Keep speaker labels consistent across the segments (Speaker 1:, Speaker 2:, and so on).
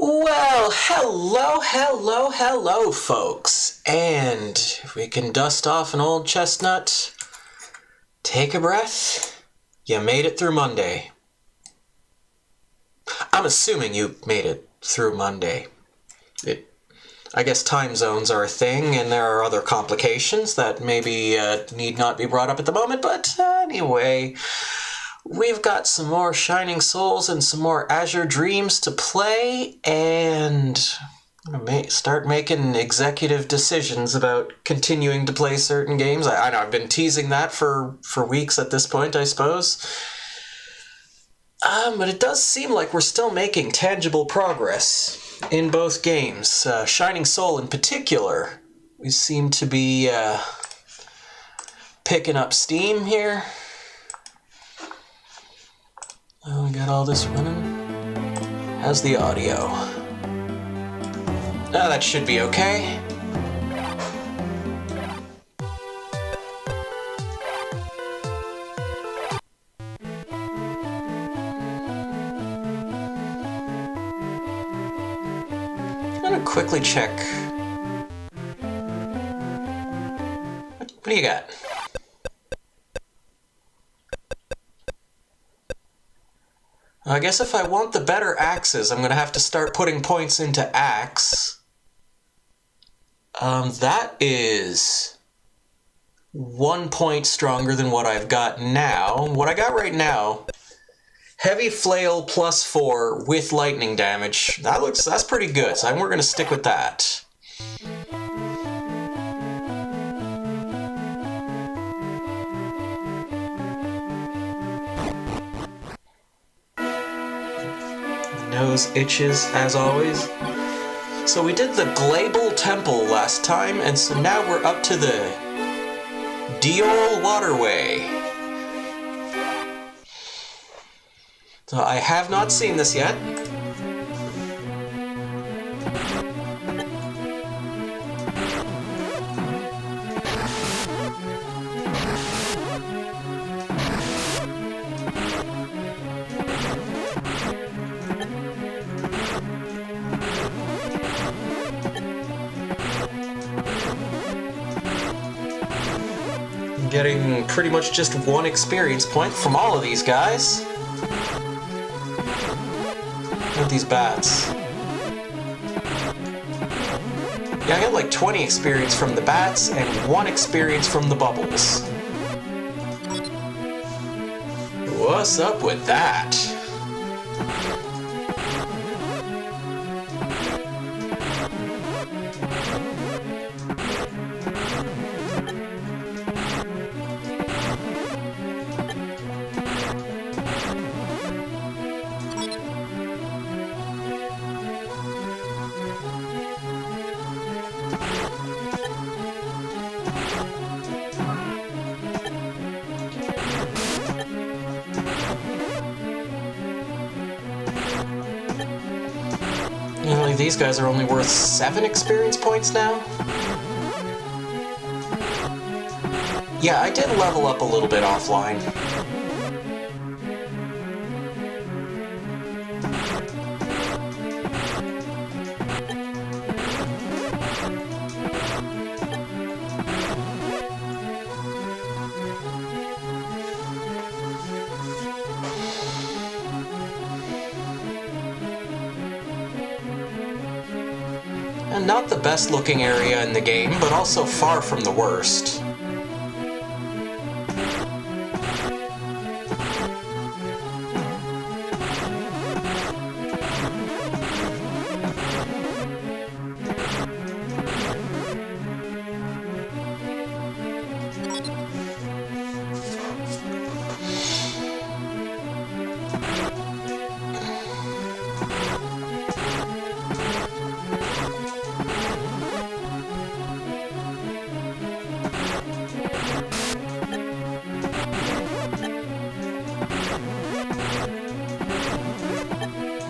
Speaker 1: Well, hello, folks. And if we can dust off an old chestnut, take a breath. You made it through Monday. I'm assuming you made it through Monday. I guess time zones are a thing, and there are other complications that maybe need not be brought up at the moment, but anyway, we've got some more Shining Souls and some more Azure Dreams to play, and I'm going to start making executive decisions about continuing to play certain games. I know I've been teasing that for weeks at this point, I suppose. But it does seem like we're still making tangible progress in both games. Shining Soul in particular, we seem to be picking up steam here. Oh, we got all this running. How's the audio? Oh, that should be okay. Quickly check. What do you got? I guess if I want the better axes, I'm going to have to start putting points into axe. That is 1 point stronger than what I've got now. What I got right now, heavy flail +4 with lightning damage. That's pretty good, so we're gonna stick with that. Nose itches as always. So we did the Glabal Temple last time, and so now we're up to the Diol Waterway. So I have not seen this yet. I'm getting pretty much just 1 experience point from all of these guys. These bats. Yeah, I got like 20 experience from the bats and 1 experience from the bubbles. What's up with that? These guys are only worth 7 experience points now? Yeah, I did level up a little bit offline. And not the best looking area in the game, but also far from the worst.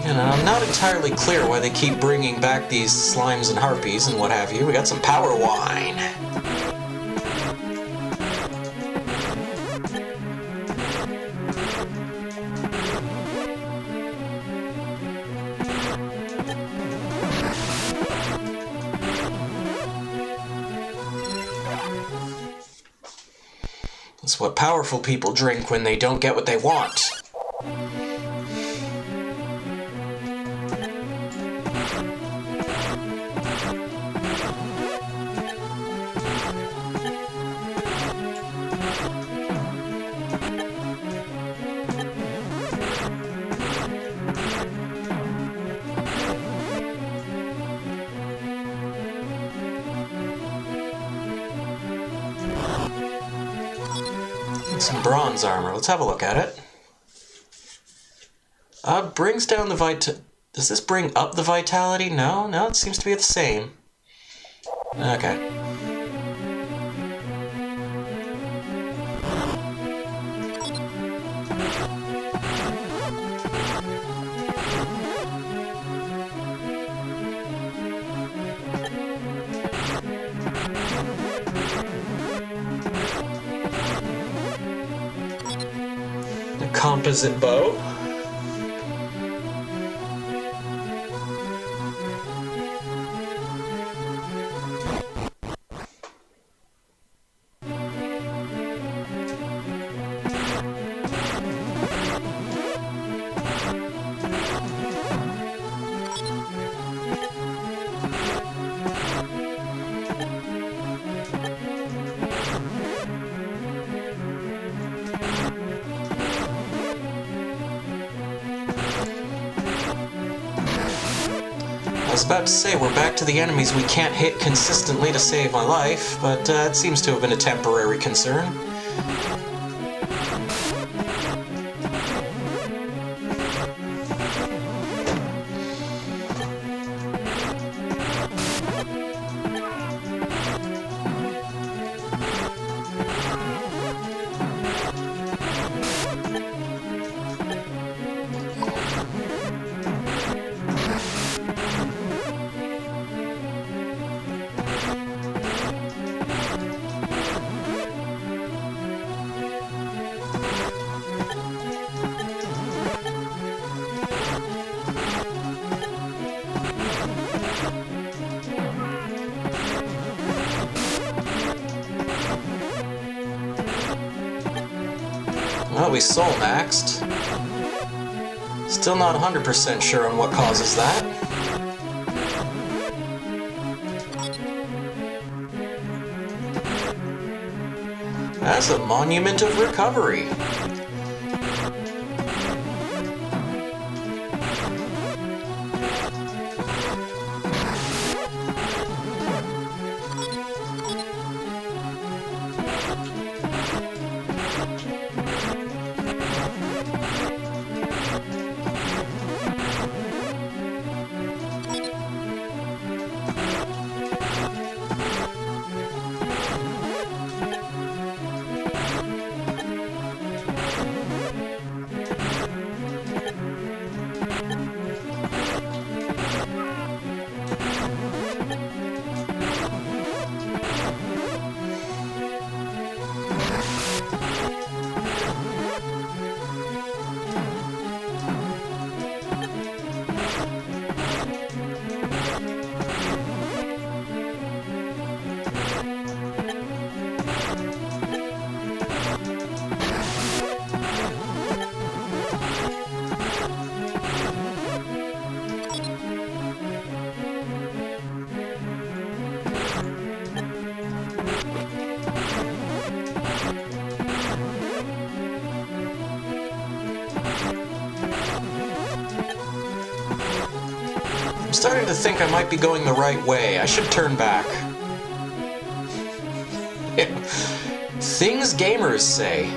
Speaker 1: And I'm not entirely clear why they keep bringing back these slimes and harpies and what have you. We got some power wine. what powerful people drink when they don't get what they want. Some bronze armor. Let's have a look at it. Brings down the Does this bring up the vitality? No, it seems to be the same. Okay. Composite bow. I was about to say, we're back to the enemies we can't hit consistently to save my life, but it seems to have been a temporary concern. Well, we soul maxed. Still not 100% sure on what causes that. That's a monument of recovery. I'm starting to think I might be going the right way. I should turn back. Things gamers say.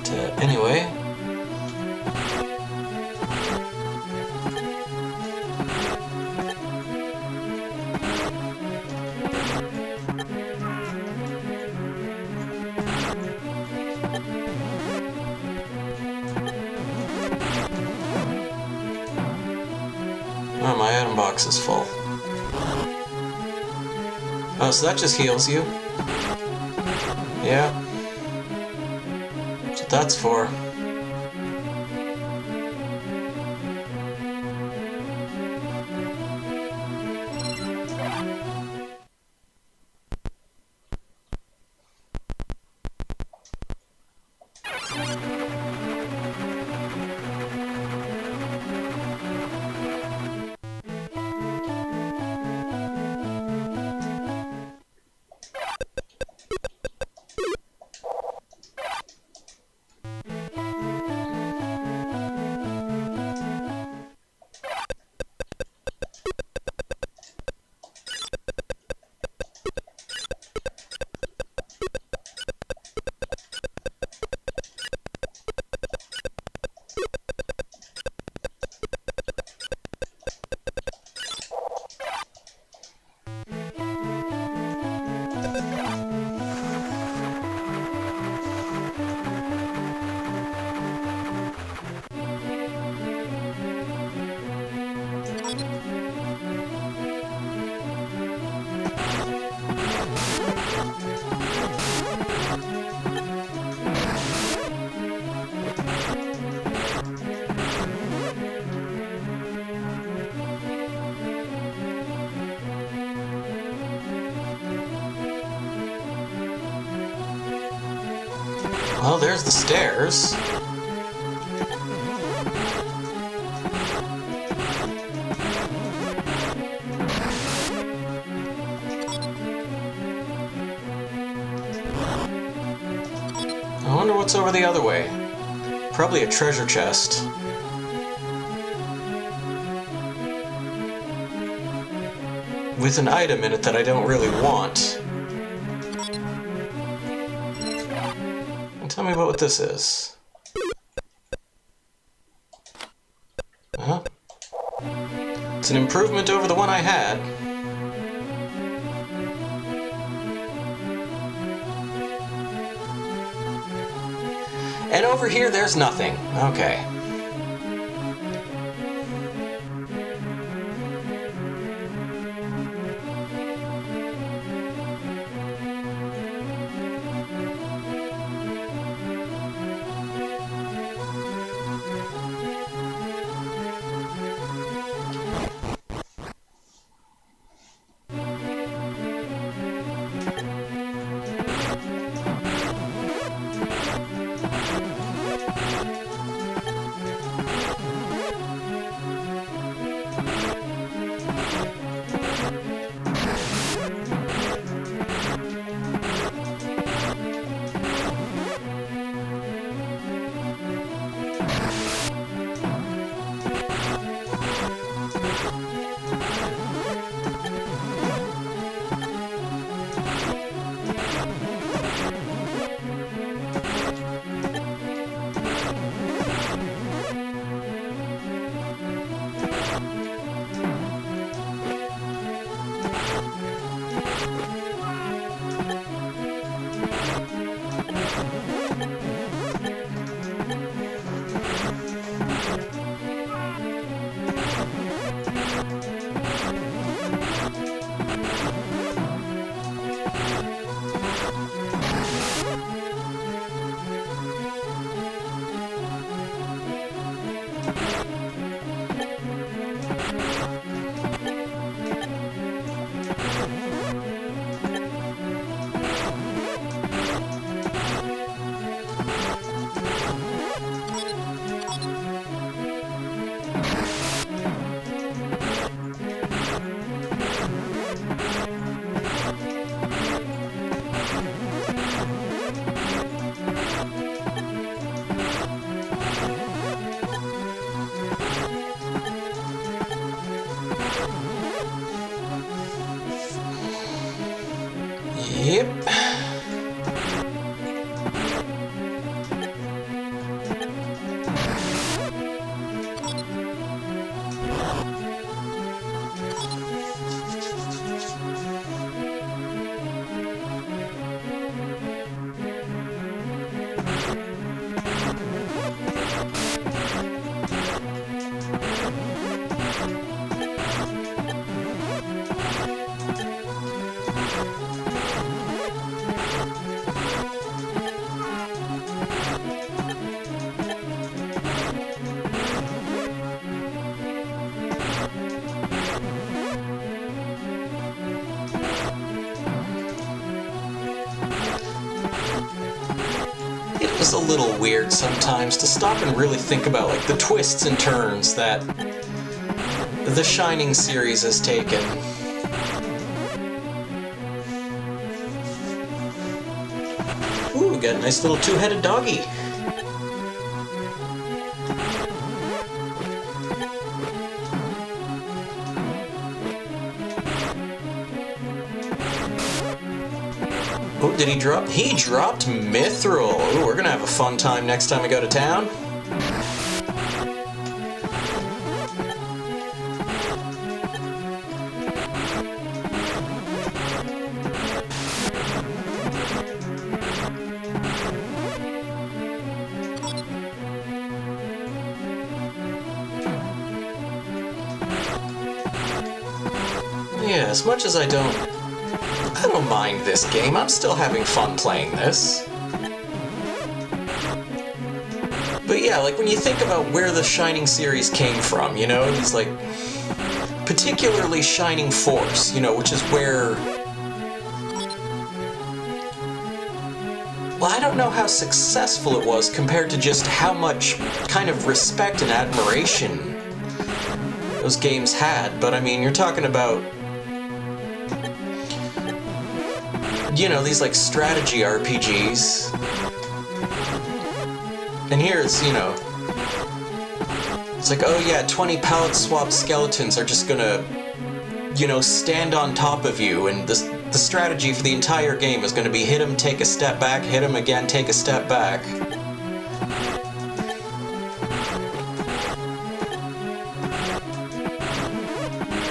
Speaker 1: But, anyway. Oh, my item box is full. Oh, so that just heals you? Yeah. That's what that's for. Well, there's the stairs. I wonder what's over the other way. Probably a treasure chest. With an item in it that I don't really want. Tell me about what this is. Uh-huh. It's an improvement over the one I had. And over here, there's nothing. Okay. Yep. is a little weird sometimes to stop and really think about like the twists and turns that the Shining series has taken. Ooh, we got a nice little two-headed doggy. Oh, did he drop? He dropped Mithril. Ooh, we're gonna have a fun time next time we go to town. Yeah, as much as I don't mind this game. I'm still having fun playing this. But yeah, like when you think about where the Shining series came from, you know, these like particularly Shining Force, you know, which is where, well, I don't know how successful it was compared to just how much kind of respect and admiration those games had, but I mean, you're talking about, you know, these like strategy RPGs. And here it's, you know, it's like, oh yeah, 20 pallet swap skeletons are just gonna, you know, stand on top of you, and the strategy for the entire game is gonna be hit him, take a step back, hit him again, take a step back.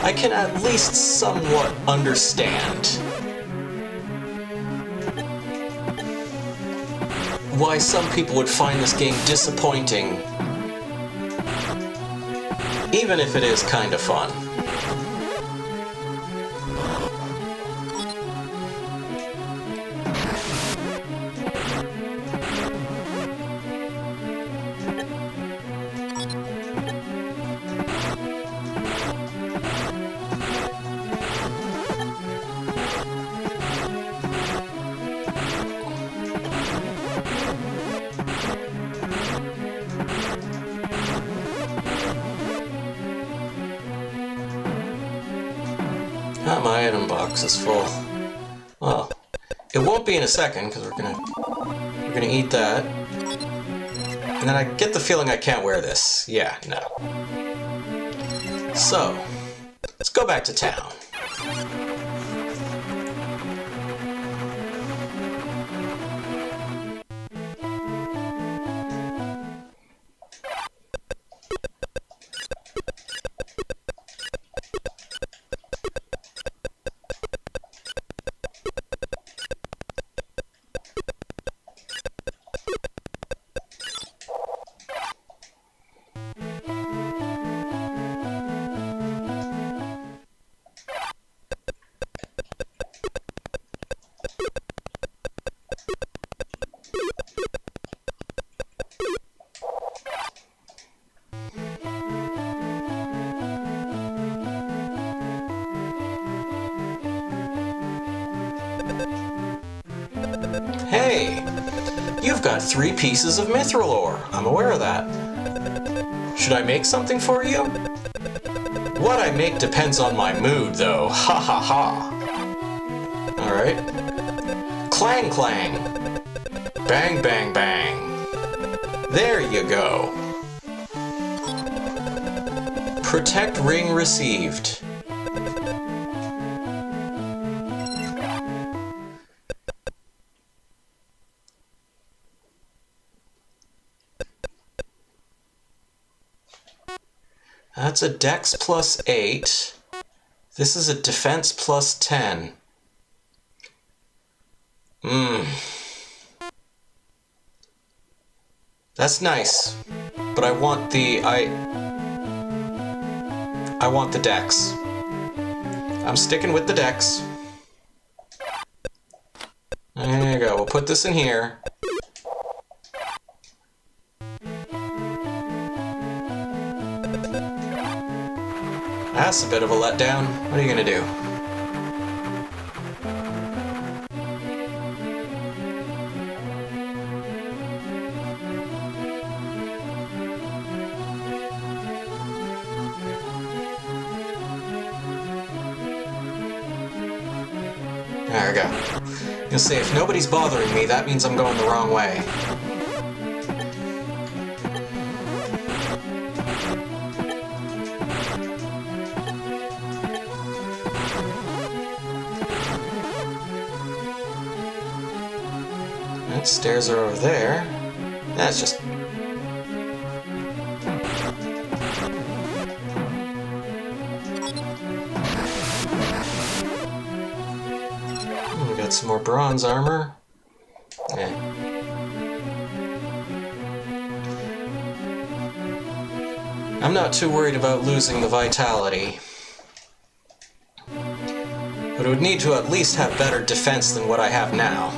Speaker 1: I can at least somewhat understand why some people would find this game disappointing, even if it is kind of fun. My item box is full. Well, it won't be in a second because we're gonna eat that, and then I get the feeling I can't wear this. Yeah, no. So let's go back to town. Hey, you've got 3 pieces of mithril ore. I'm aware of that. Should I make something for you? What I make depends on my mood, though. Ha ha ha. Alright. Clang clang. Bang bang bang. There you go. Protect ring received. That's a dex plus 8. This is a defense plus 10. That's nice. But I want the I want the dex. I'm sticking with the dex. There you go. We'll put this in here. That's a bit of a letdown. What are you gonna do? There we go. You'll see, if nobody's bothering me, that means I'm going the wrong way. That stairs are over there. That's just... We got some more bronze armor. Yeah. I'm not too worried about losing the vitality. But it would need to at least have better defense than what I have now.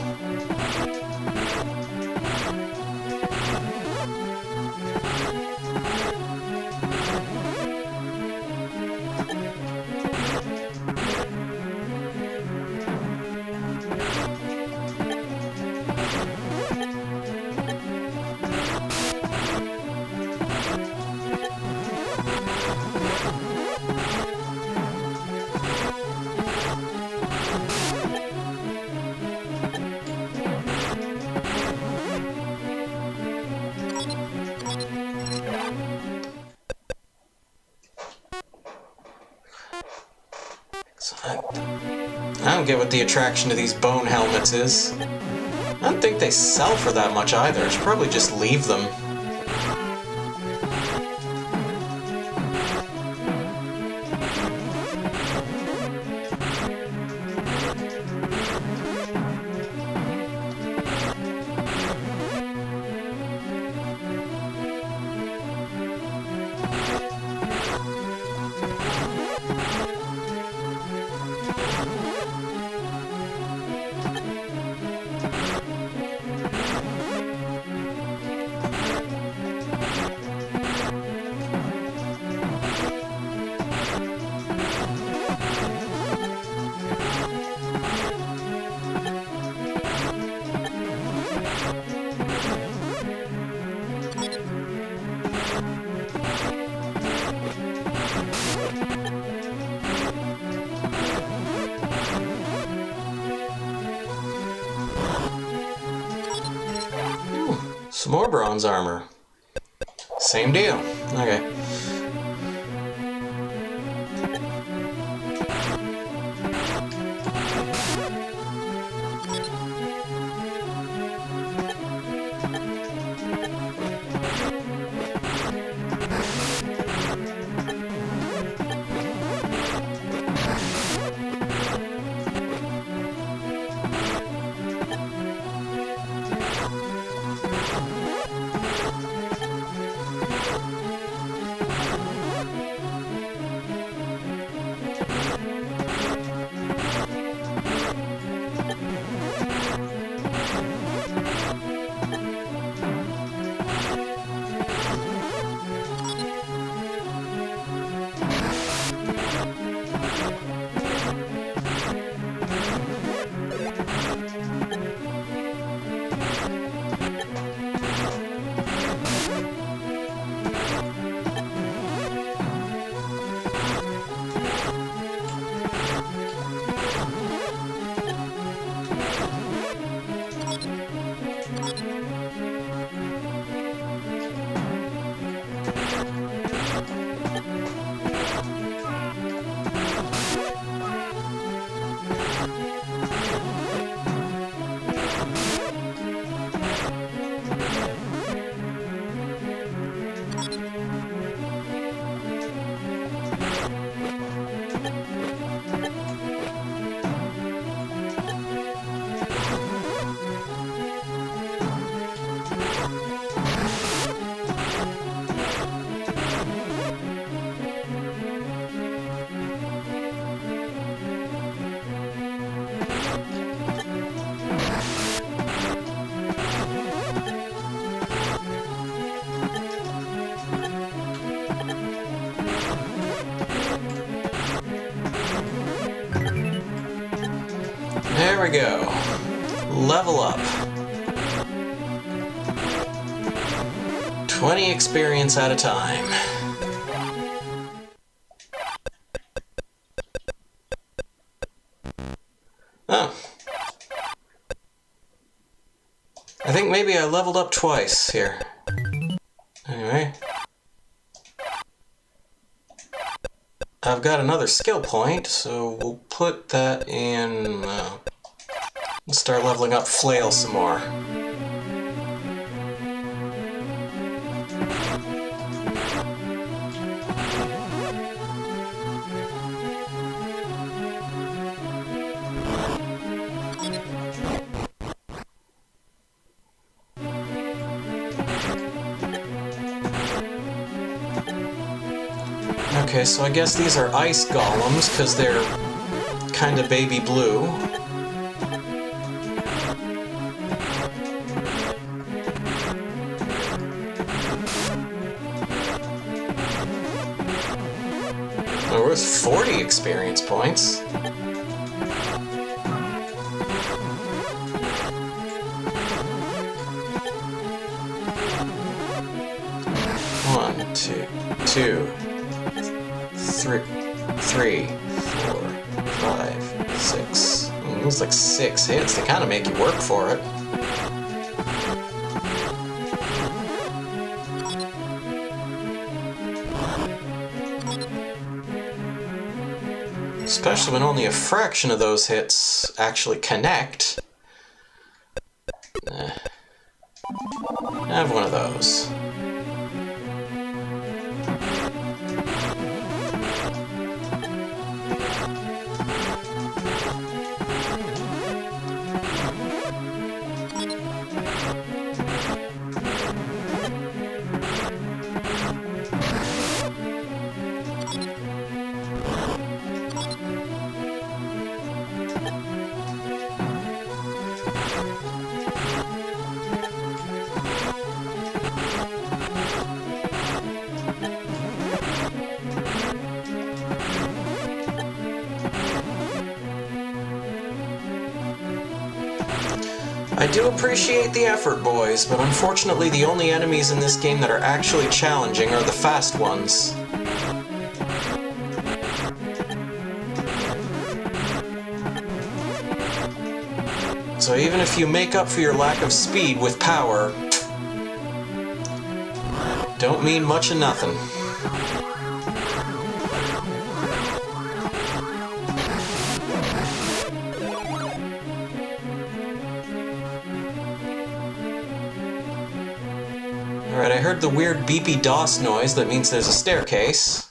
Speaker 1: I don't get what the attraction to these bone helmets is. I don't think they sell for that much either. I should probably just leave them. Some more bronze armor. Same deal. Okay. There we go. Level up. 20 experience at a time. Oh, maybe I leveled up twice here. Anyway. I've got another skill point, so we'll put that in... let's start leveling up Flail some more. Okay, so I guess these are ice golems, because they're kind of baby blue. We're worth 40 experience points. One, two, 3, 4, 5, 6. It looks like 6 hits. They kind of make you work for it. Especially when only a fraction of those hits actually connect. Have one of those. I do appreciate the effort, boys, but unfortunately the only enemies in this game that are actually challenging are the fast ones. So even if you make up for your lack of speed with power, don't mean much of nothing. Alright, I heard the weird beepy DOS noise. That means there's a staircase.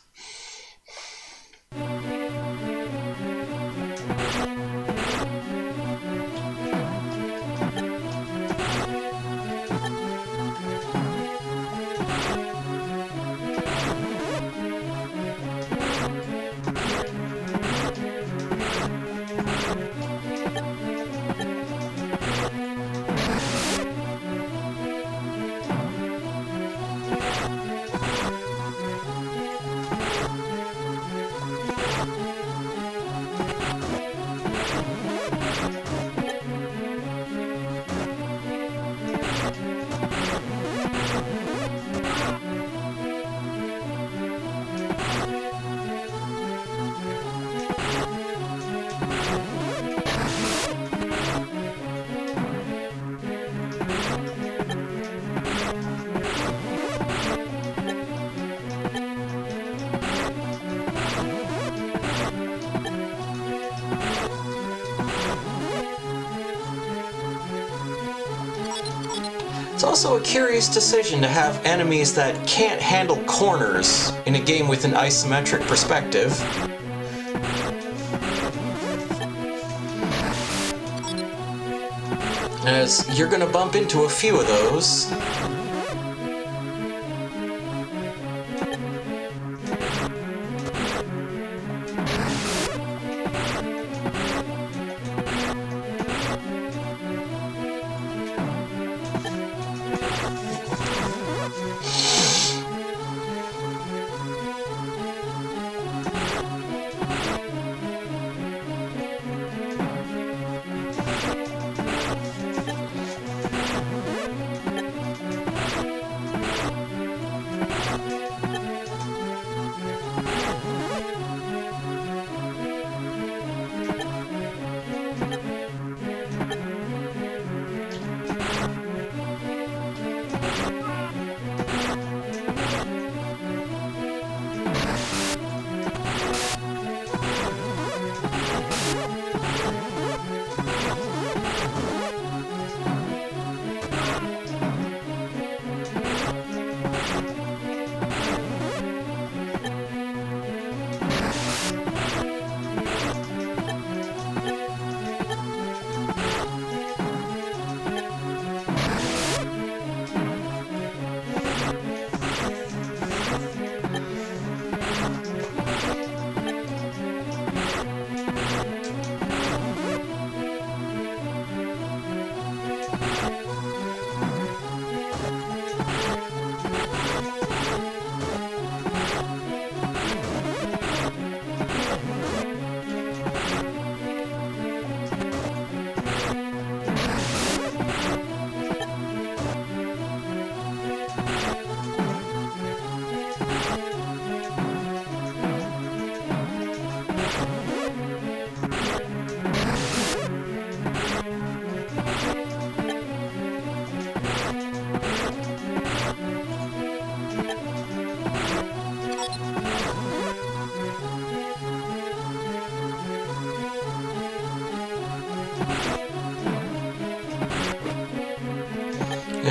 Speaker 1: It's also a curious decision to have enemies that can't handle corners in a game with an isometric perspective. As you're gonna bump into a few of those.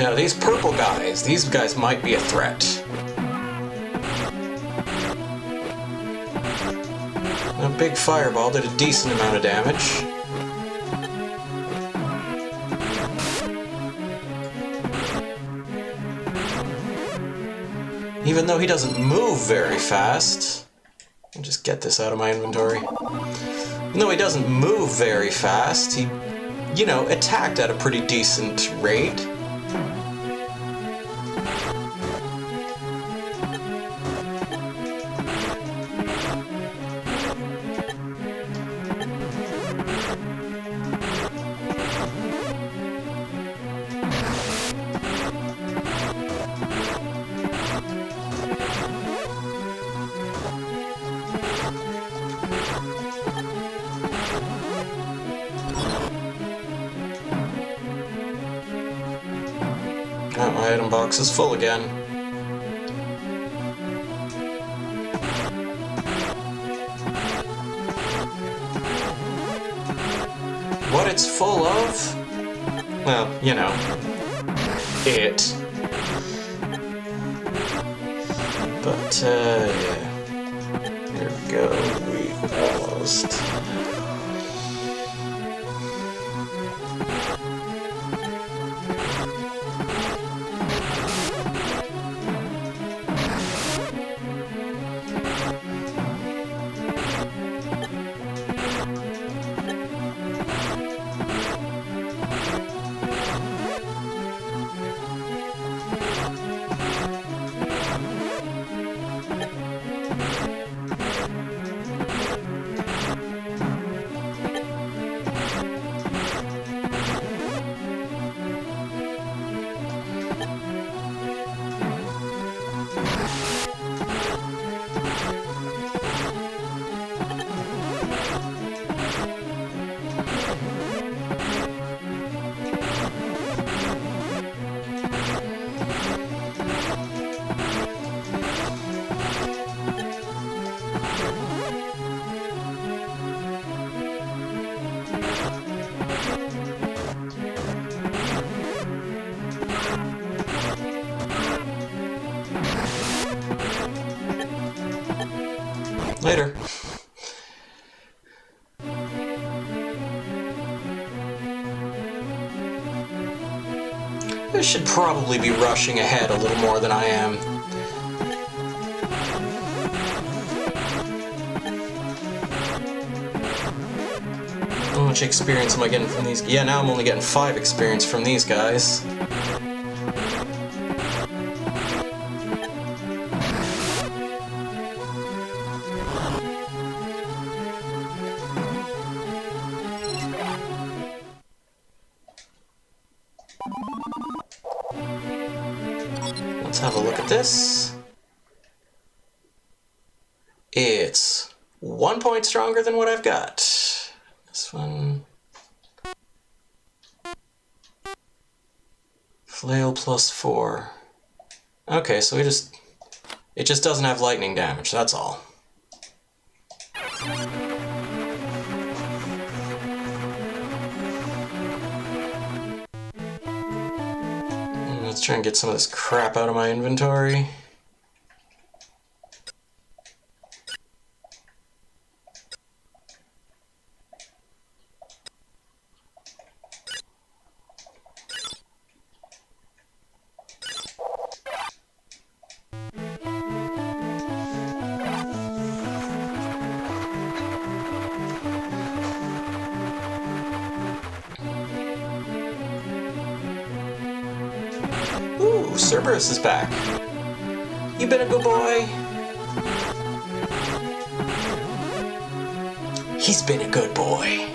Speaker 1: Now, these purple guys, these guys might be a threat. A big fireball did a decent amount of damage. Even though he doesn't move very fast. Let me just get this out of my inventory. Even though he doesn't move very fast, he, you know, attacked at a pretty decent rate. Oh, my item box is full again. What it's full of? Well, you know, it. But, yeah. Here we go. We almost. Later. I should probably be rushing ahead a little more than I am. How much experience am I getting from these? Yeah, now I'm only getting 5 experience from these guys. Let's have a look at this. It's 1 point stronger than what I've got. This one. Flail +4. Okay, so it just doesn't have lightning damage, that's all. Let's try and get some of this crap out of my inventory. Ooh, Cerberus is back. You been a good boy? He's been a good boy.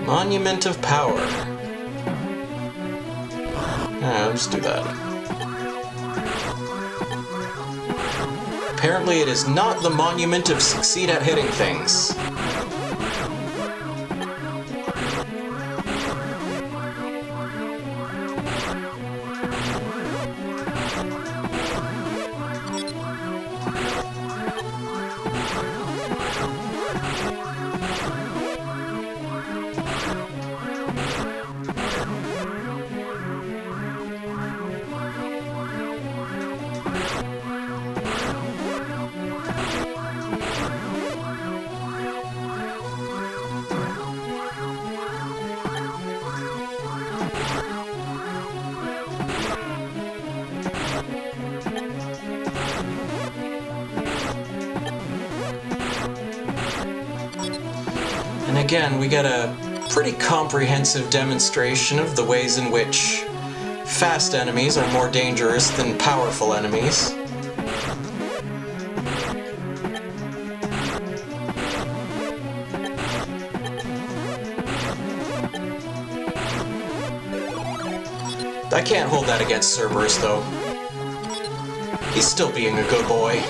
Speaker 1: Monument of Power. Yeah, let's do that. Apparently it is not the monument of succeed at hitting things. And again, we get a pretty comprehensive demonstration of the ways in which fast enemies are more dangerous than powerful enemies. I can't hold that against Cerberus, though. He's still being a good boy.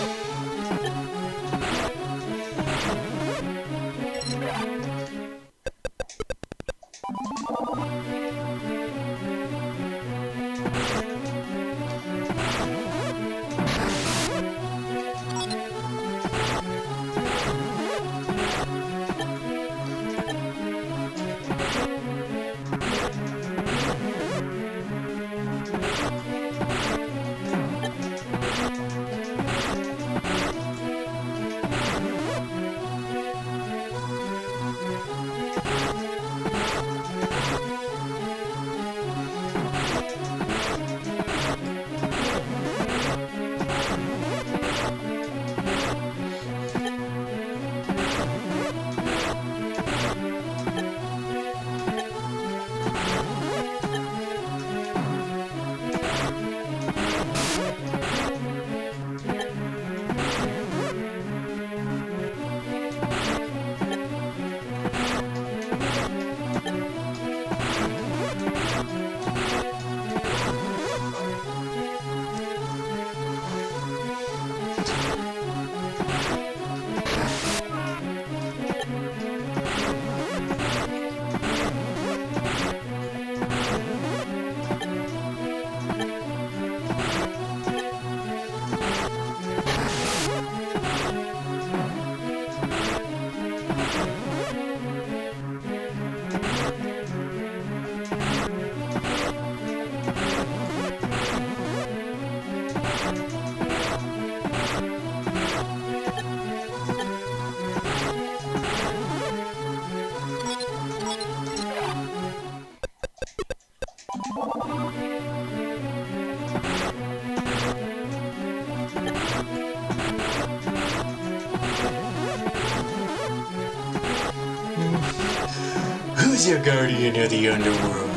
Speaker 1: Who's your guardian of the underworld?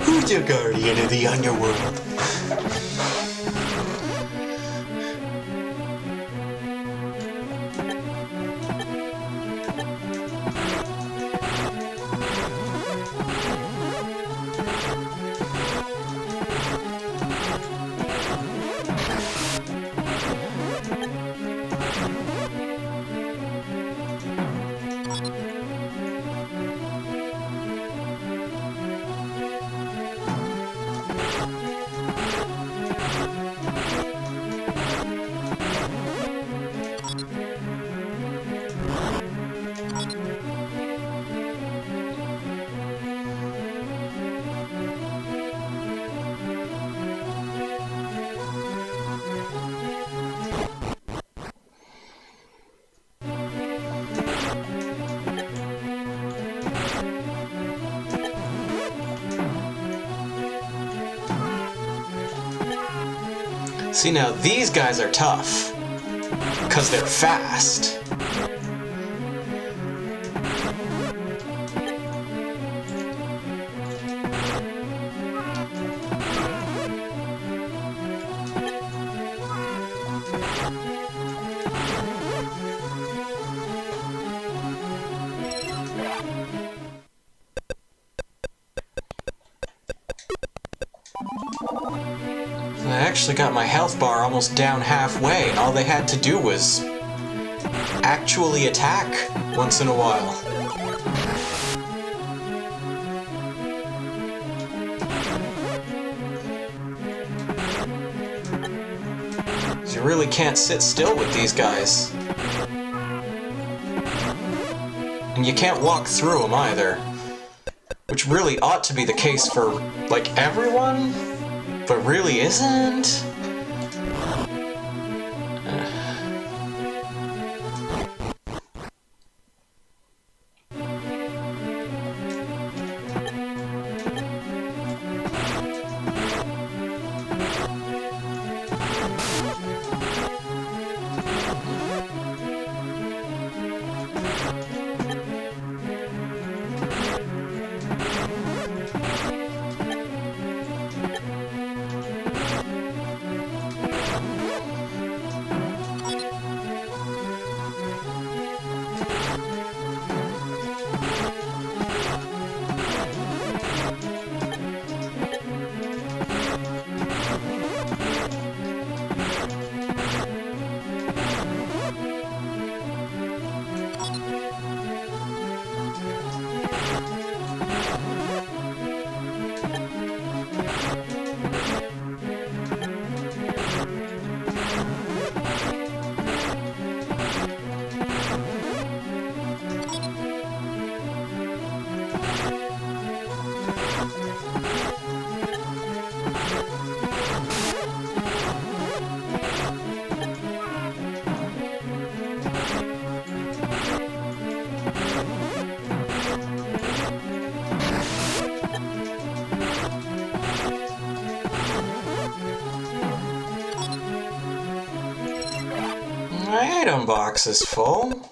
Speaker 1: Who's your guardian of the underworld? See, now these guys are tough, because they're fast. actually got my health bar almost down halfway, and all they had to do was actually attack once in a while. You really can't sit still with these guys. And you can't walk through them either. Which really ought to be the case for, like, everyone, but really isn't. My item box is full.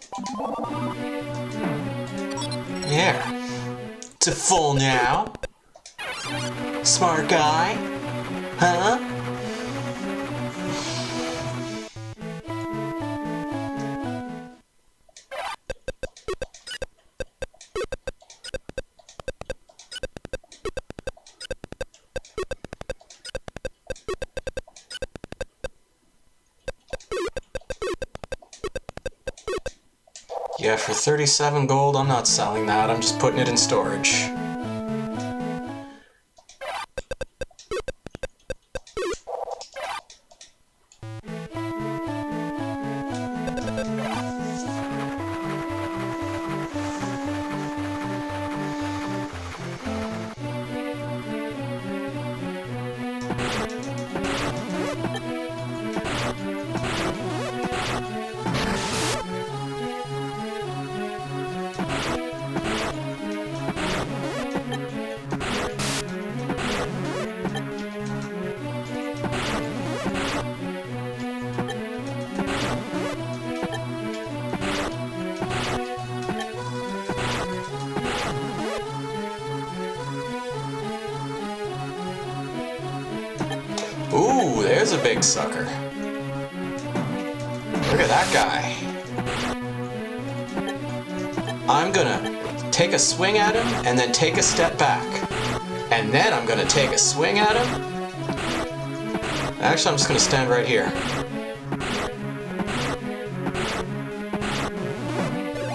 Speaker 1: Yeah. It's full now. Smart guy. Huh? Yeah, for 37 gold, I'm not selling that. I'm just putting it in storage. Ooh, there's a big sucker. Look at that guy. I'm gonna take a swing at him and then take a step back. And then I'm gonna take a swing at him. Actually, I'm just gonna stand right here.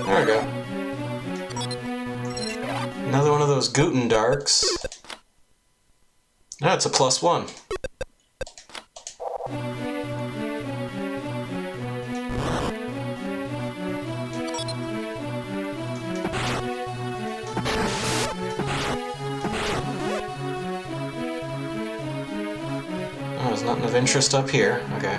Speaker 1: There we go. Another one of those Guten Darks. That's a +1. Oh, there's nothing of interest up here. Okay.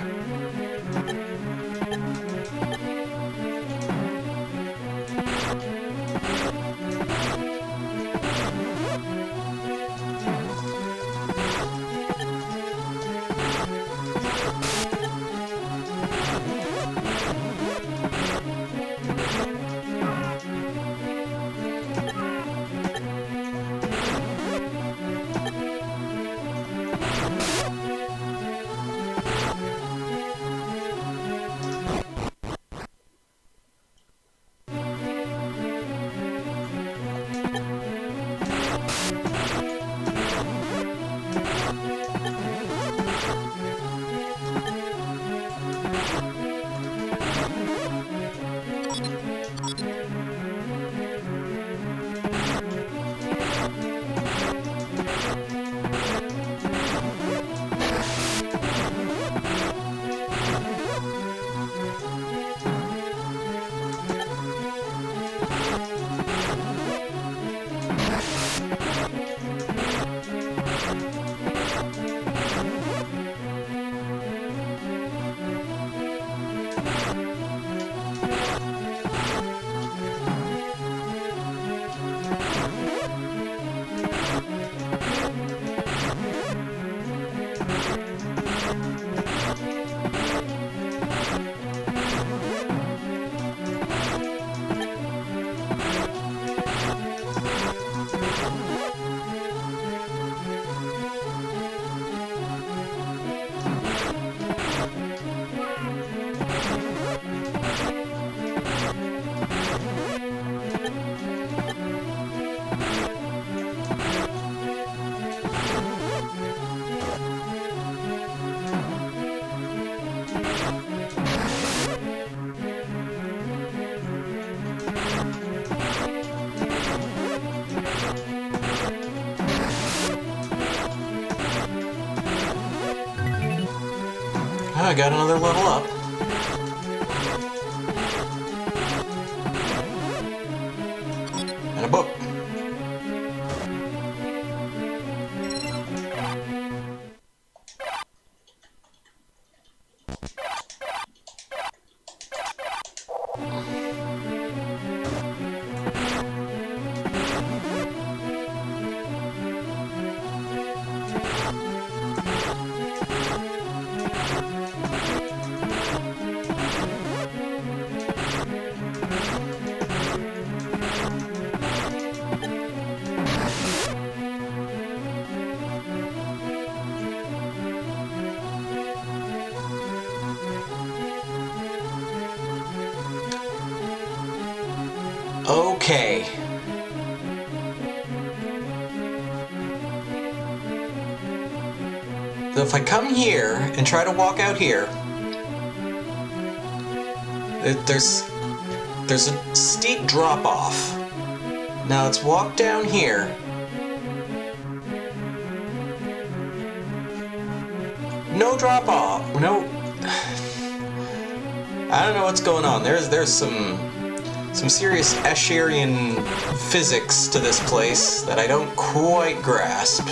Speaker 1: I got another level up. And a book. Okay. So if I come here and try to walk out here, there's a steep drop off. Now let's walk down here. No drop off. No. I don't know what's going on. There's some serious Escherian physics to this place that I don't quite grasp.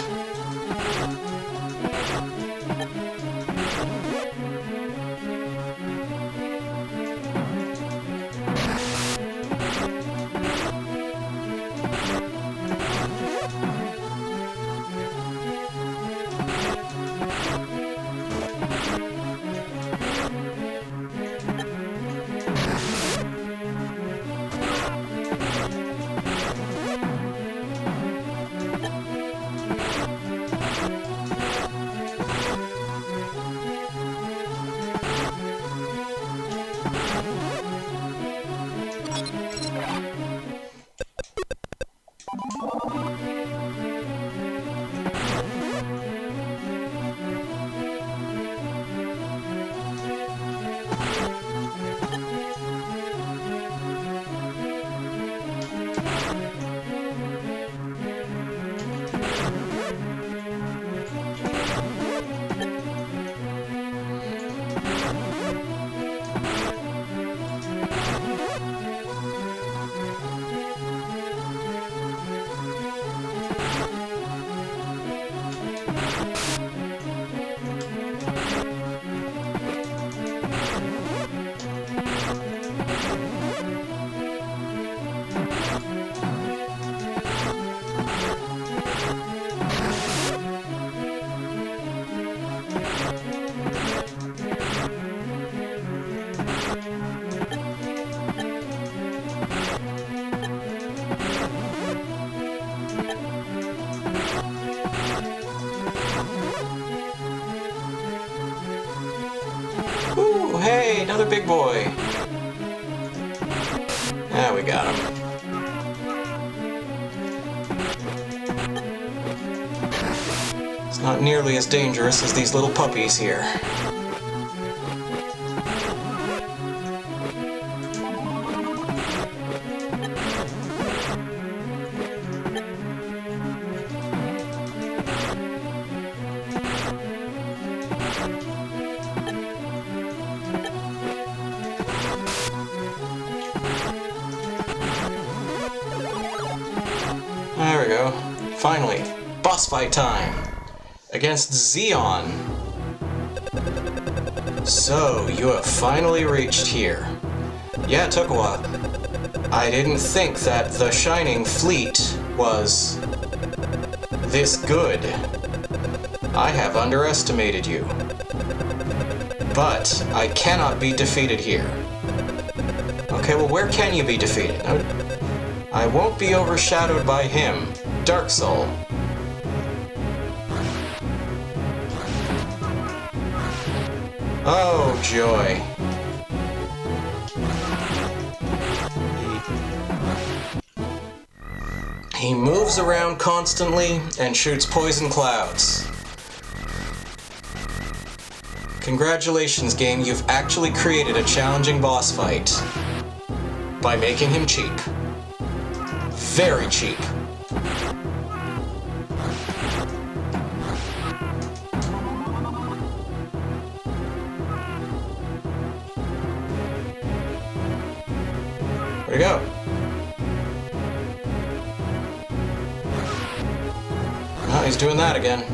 Speaker 1: Ooh, hey, another big boy. Ah, we got him. It's not nearly as dangerous as these little puppies here. There we go. Finally, boss fight time against Xeon. So, you have finally reached here. Yeah, it took a while. I didn't think that the Shining Fleet was this good. I have underestimated you. But I cannot be defeated here. Okay, well, where can you be defeated? I won't be overshadowed by him, Dark Soul. Oh, joy. He moves around constantly and shoots poison clouds. Congratulations, game, you've actually created a challenging boss fight by making him cheap. Very cheap. Where'd he go? Oh, he's doing that again.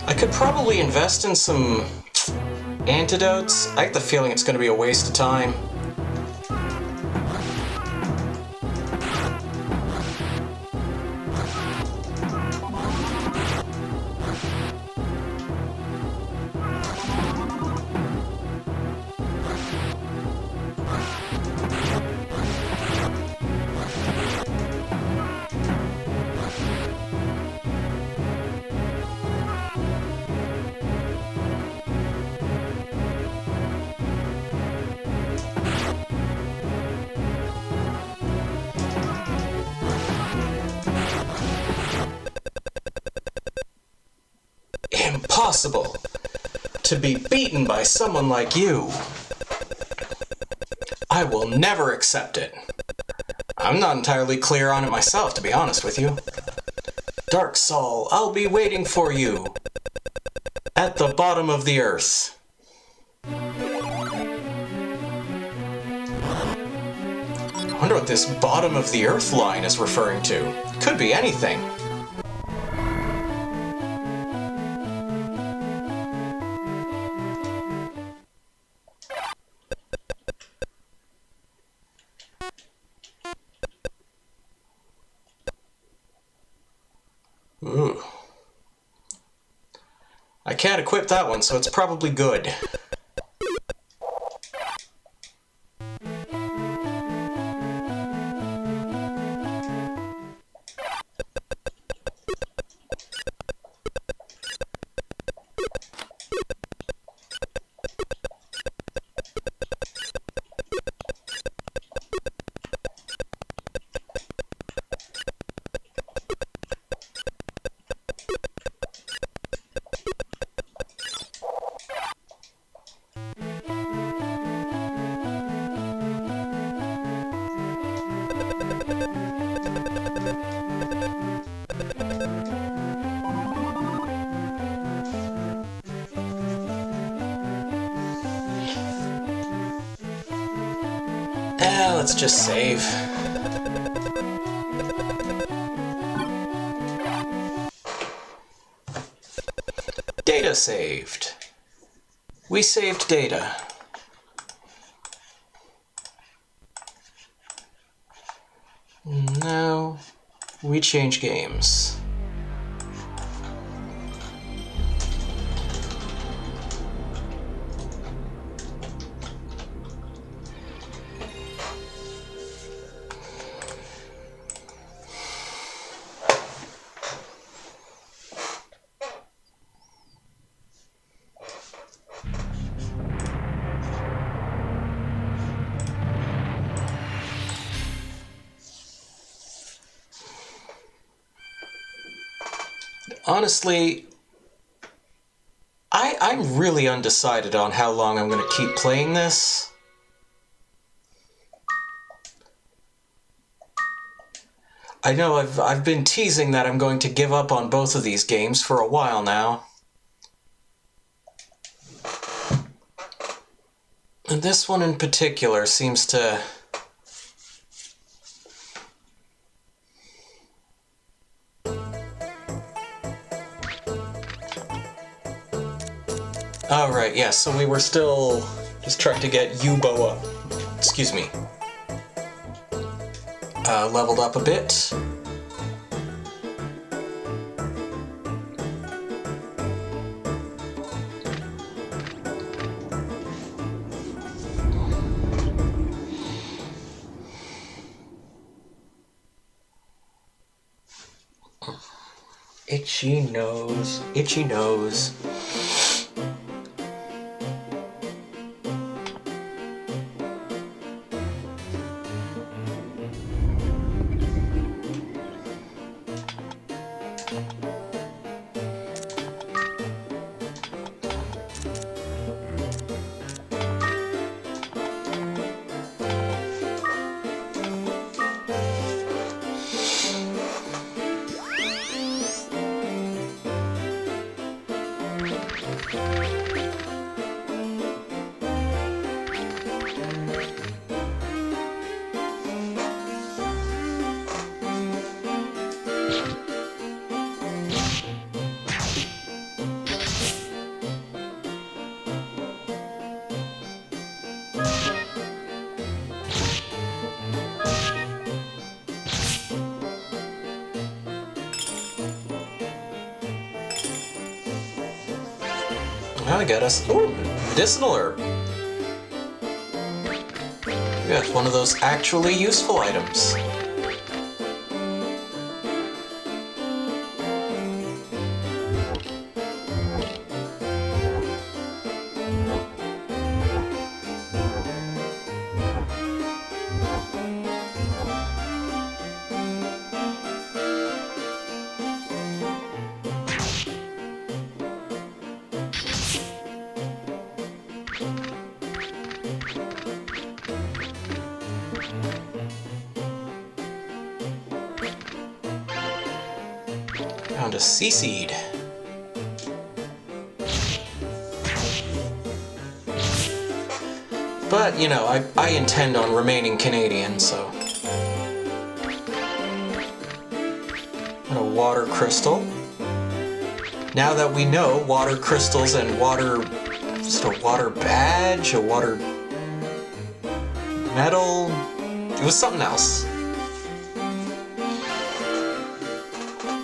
Speaker 1: I could probably invest in some antidotes. I get the feeling it's going to be a waste of time. Impossible to be beaten by someone like you. I will never accept it. I'm not entirely clear on it myself, to be honest with you. Dark Soul, I'll be waiting for you at the bottom of the earth. I wonder what this bottom of the earth line is referring to. Could be anything. Ooh. I can't equip that one, so it's probably good. Let's just save. Data saved. We saved data. Now we change games. Honestly, I'm really undecided on how long I'm going to keep playing this. I know I've been teasing that I'm going to give up on both of these games for a while now. And this one in particular seems to... Oh, right, yeah, so we were still just trying to get Yubo up. Excuse me. Leveled up a bit. Itchy nose, itchy nose. I got us. Ooh, medicinal herb. Yeah, it's one of those actually useful items. Found a sea seed. But, you know, I intend on remaining Canadian, so. And a water crystal. Now that we know water crystals and water, just a water badge, a water medal, it was something else.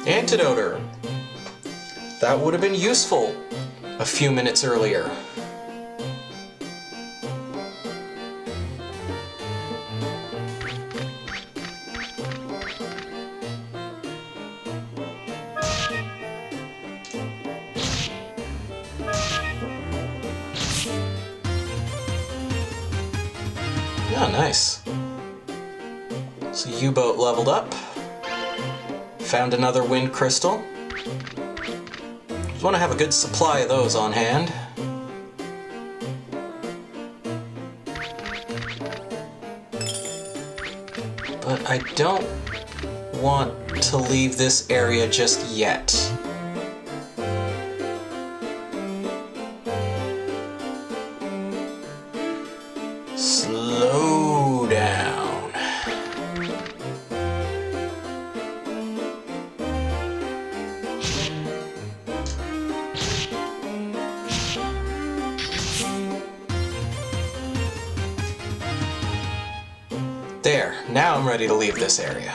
Speaker 1: Antidoter. That would have been useful a few minutes earlier. Oh, nice. So U-boat leveled up. Found another wind crystal. Just want to have a good supply of those on hand. But I don't want to leave this area just yet. Slow down. There, now I'm ready to leave this area.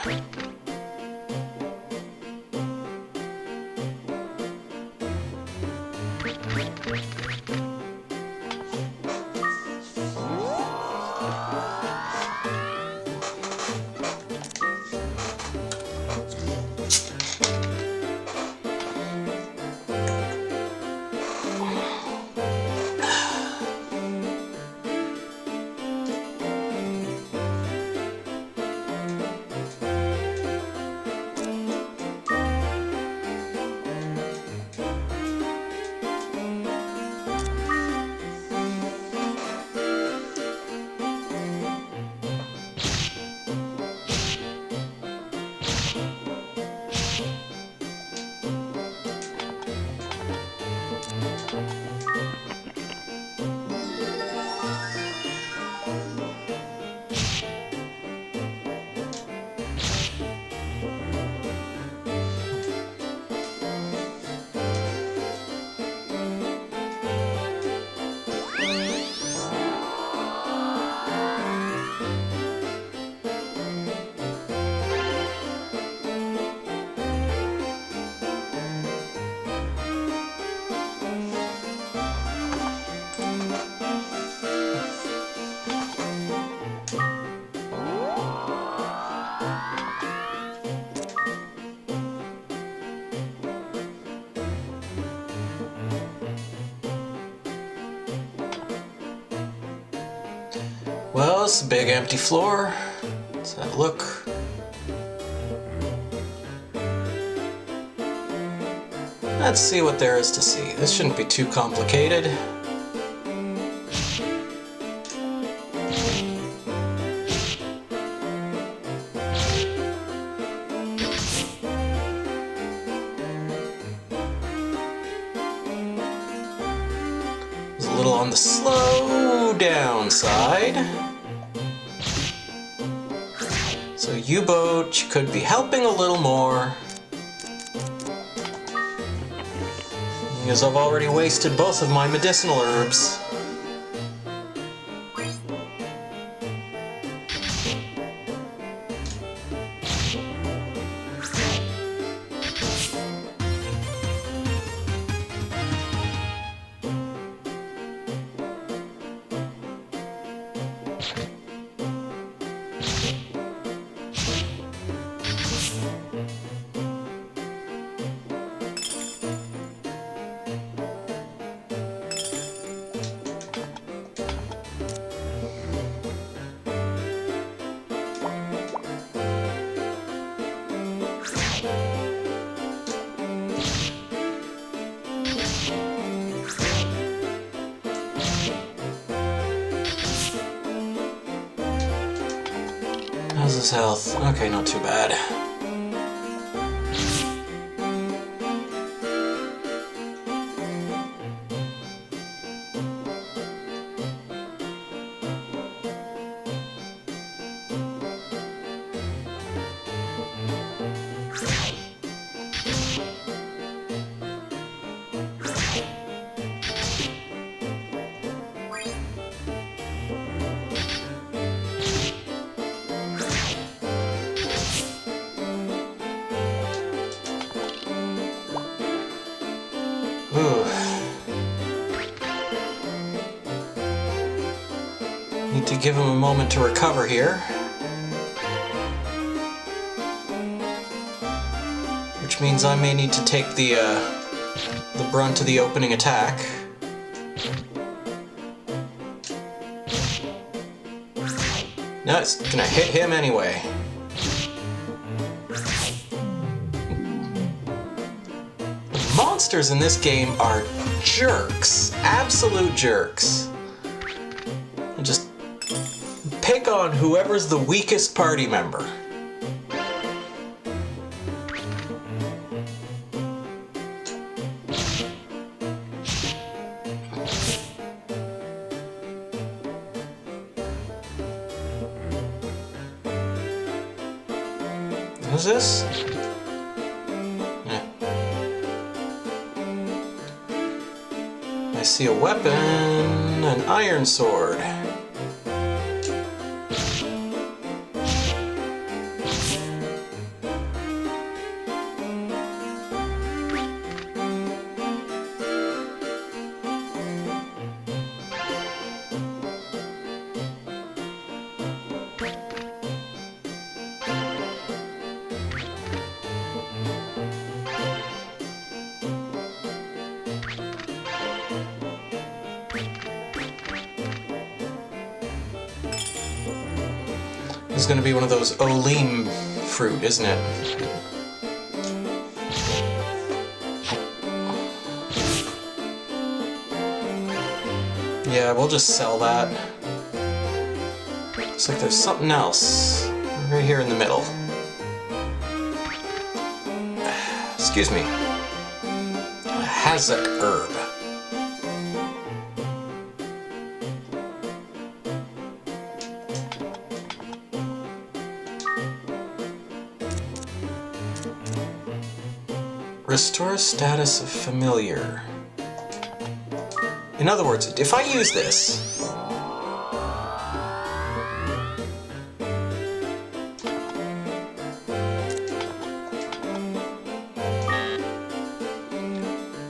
Speaker 1: Well, it's a big empty floor. Let's have a look. Let's see what there is to see. This shouldn't be too complicated. little on the slow down side. So U-boat could be helping a little more. Because I've already wasted both of my medicinal herbs. How's his health? Okay, not too bad. Need to give him a moment to recover here. Which means I may need to take the brunt of the opening attack. No, it's gonna hit him anyway. The monsters in this game are jerks. Absolute jerks. And just pick on whoever's the weakest party member. What's this? Yeah. I see a weapon, an iron sword. This is going to be one of those Olim fruit, isn't it? Yeah, we'll just sell that. Looks like there's something else right here in the middle. Excuse me. A Hazak herb. Restore status of familiar. In other words, if I use this,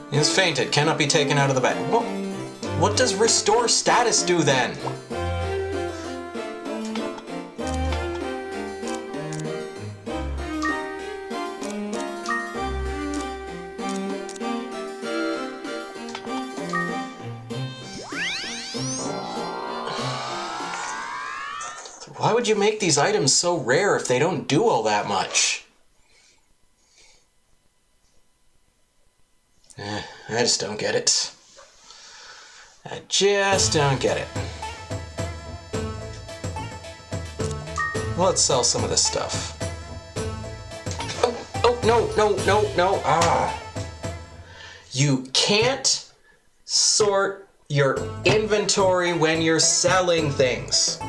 Speaker 1: he has fainted, cannot be taken out of the bed. What does restore status do then? Why would you make these items so rare if they don't do all that much? I just don't get it. I just don't get it. Let's sell some of this stuff. Oh, no. Ah. You can't sort your inventory when you're selling things.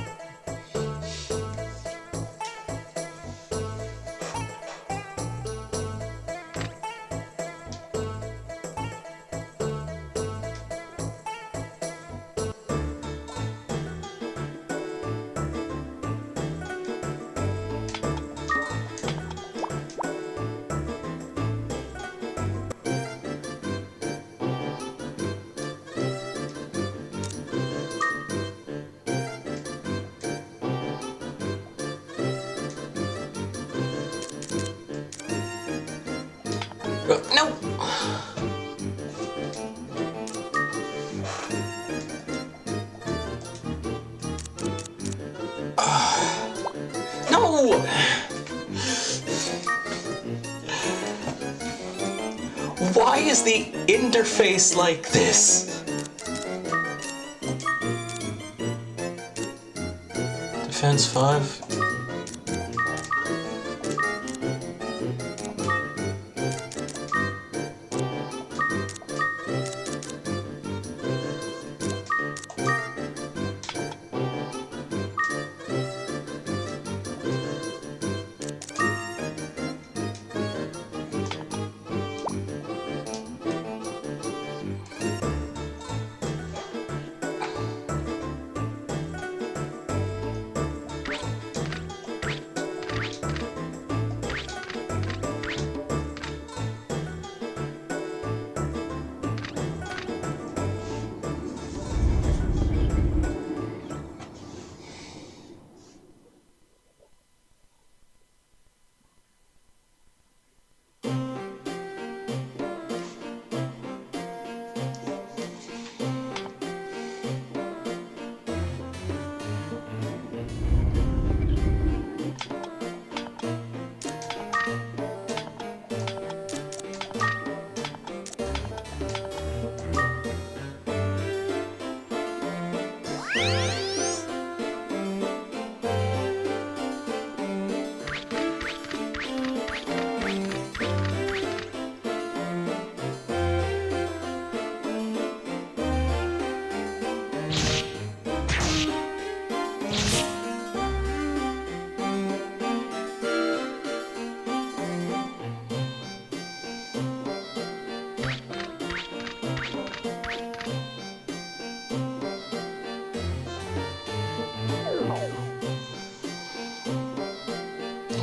Speaker 1: No! No! Why is the interface like this? Defense 5.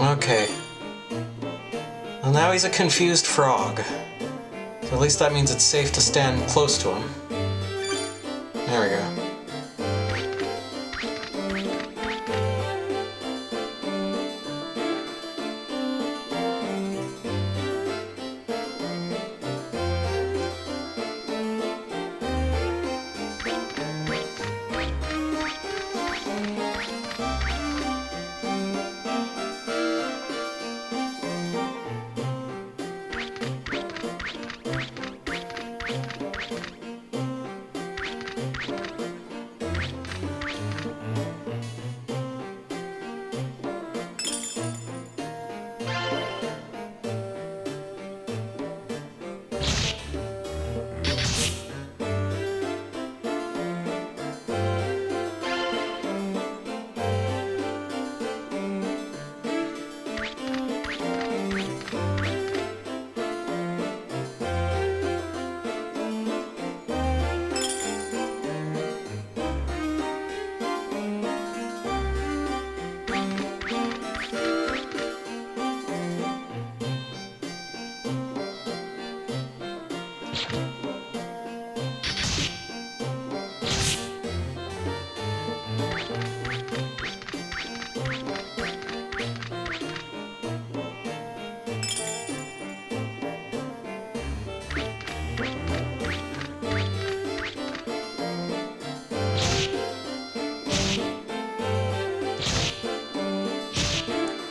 Speaker 1: Okay. Well, now he's a confused frog. So at least that means it's safe to stand close to him. There we go.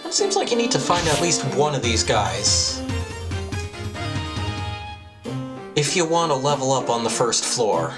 Speaker 1: It seems like you need to find at least one of these guys if you want to level up on the first floor.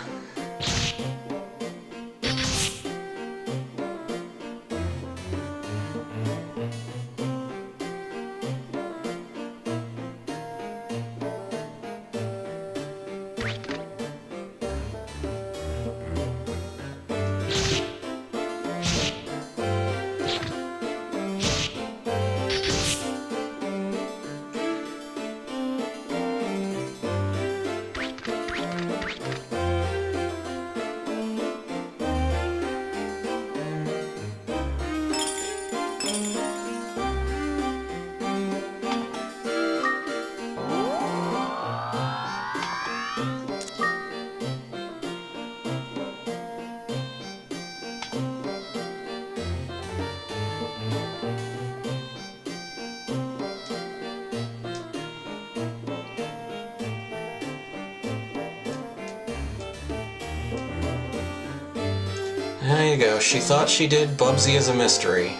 Speaker 1: There you go. She thought she did. Bubsy is a mystery.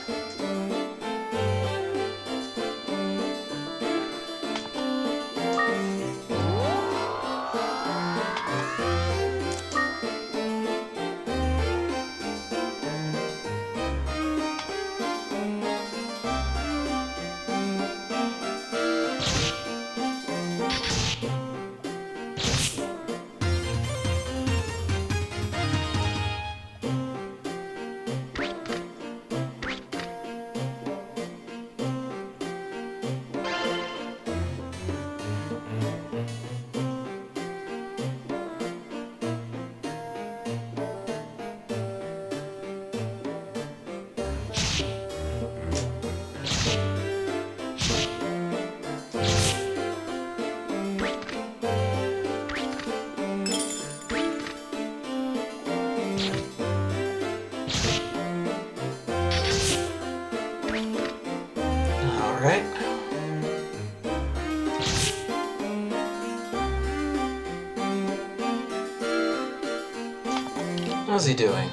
Speaker 1: Alright. How's he doing?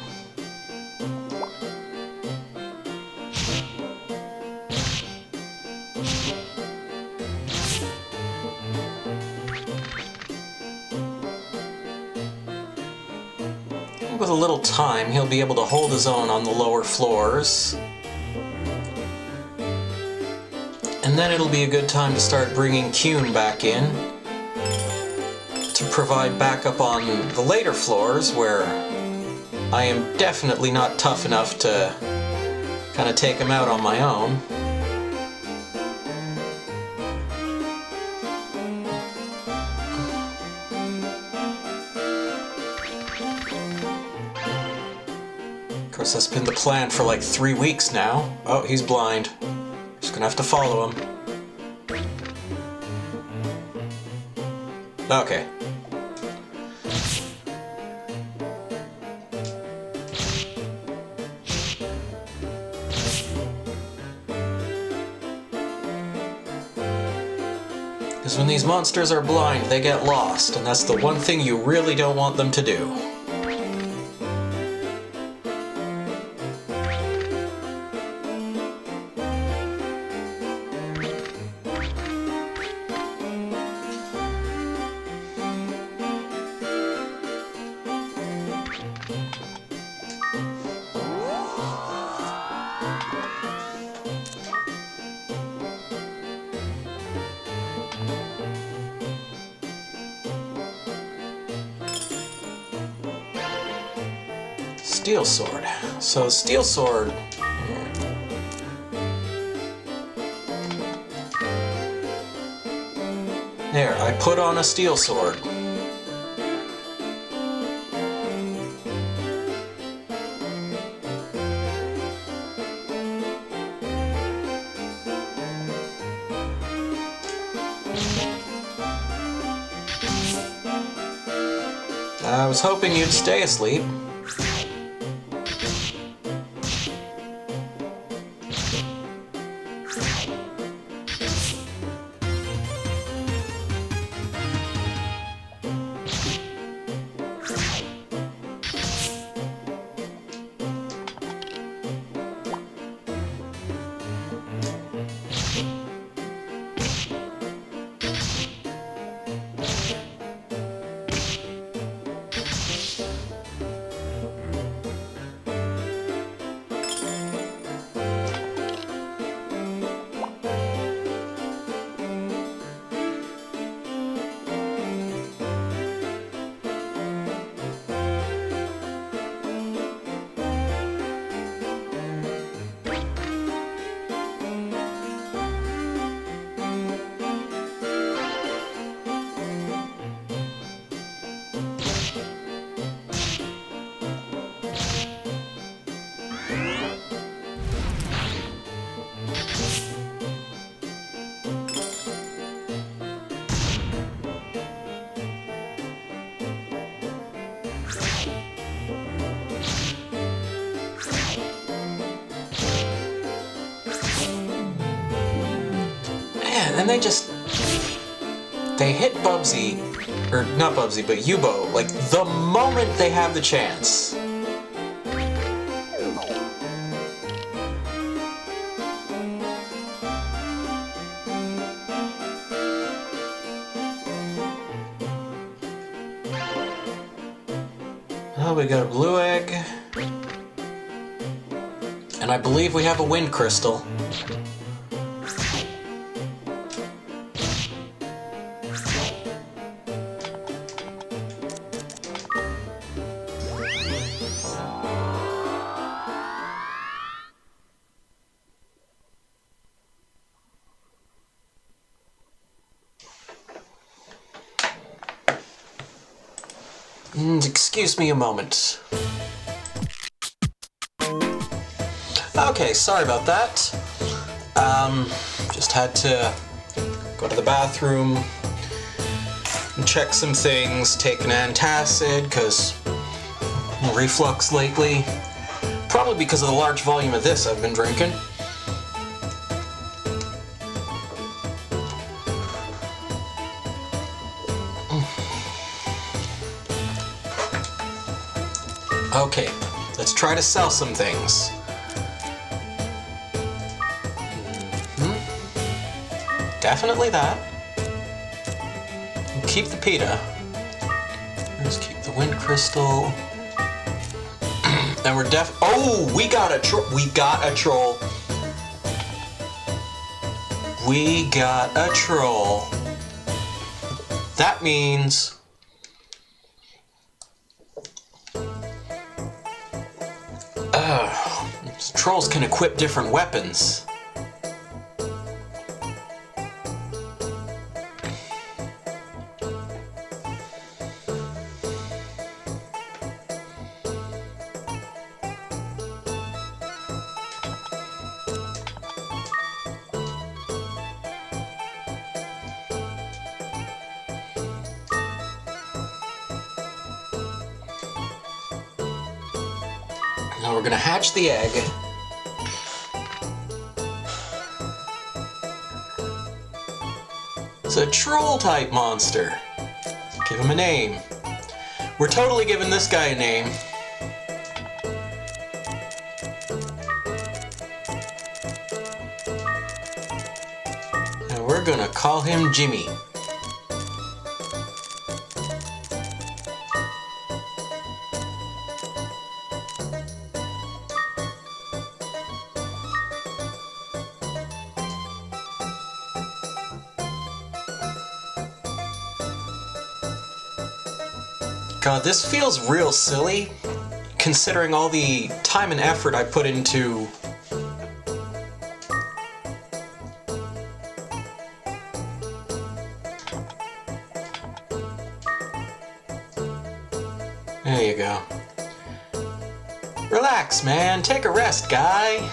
Speaker 1: With a little time, he'll be able to hold his own on the lower floors. And then it'll be a good time to start bringing Kuhn back in to provide backup on the later floors where I am definitely not tough enough to kind of take him out on my own. Of course, that's been the plan for like 3 weeks now. Oh, he's blind. Just gonna have to follow him. Okay. Because when these monsters are blind, they get lost, and that's the one thing you really don't want them to do. Steel sword. So steel sword. There, I put on a steel sword. I was hoping you'd stay asleep. And they hit Bubsy, or not Bubsy, but Yubo, like the moment they have the chance. Oh, we got a blue egg. And I believe we have a wind crystal. Excuse me a moment. Okay, sorry about that. Just had to go to the bathroom and check some things, take an antacid, because reflux lately. Probably because of the large volume of this I've been drinking. Okay, let's try to sell some things. Definitely that. We'll keep the pita. Let's keep the wind crystal. And we're oh, we got a troll. We got a troll. We got a troll. That means trolls can equip different weapons. Now we're gonna hatch the egg. It's a troll-type monster. Give him a name. We're totally giving this guy a name. And we're gonna call him Jimmy. God, this feels real silly, considering all the time and effort I put into There you go. Relax, man. Take a rest, guy.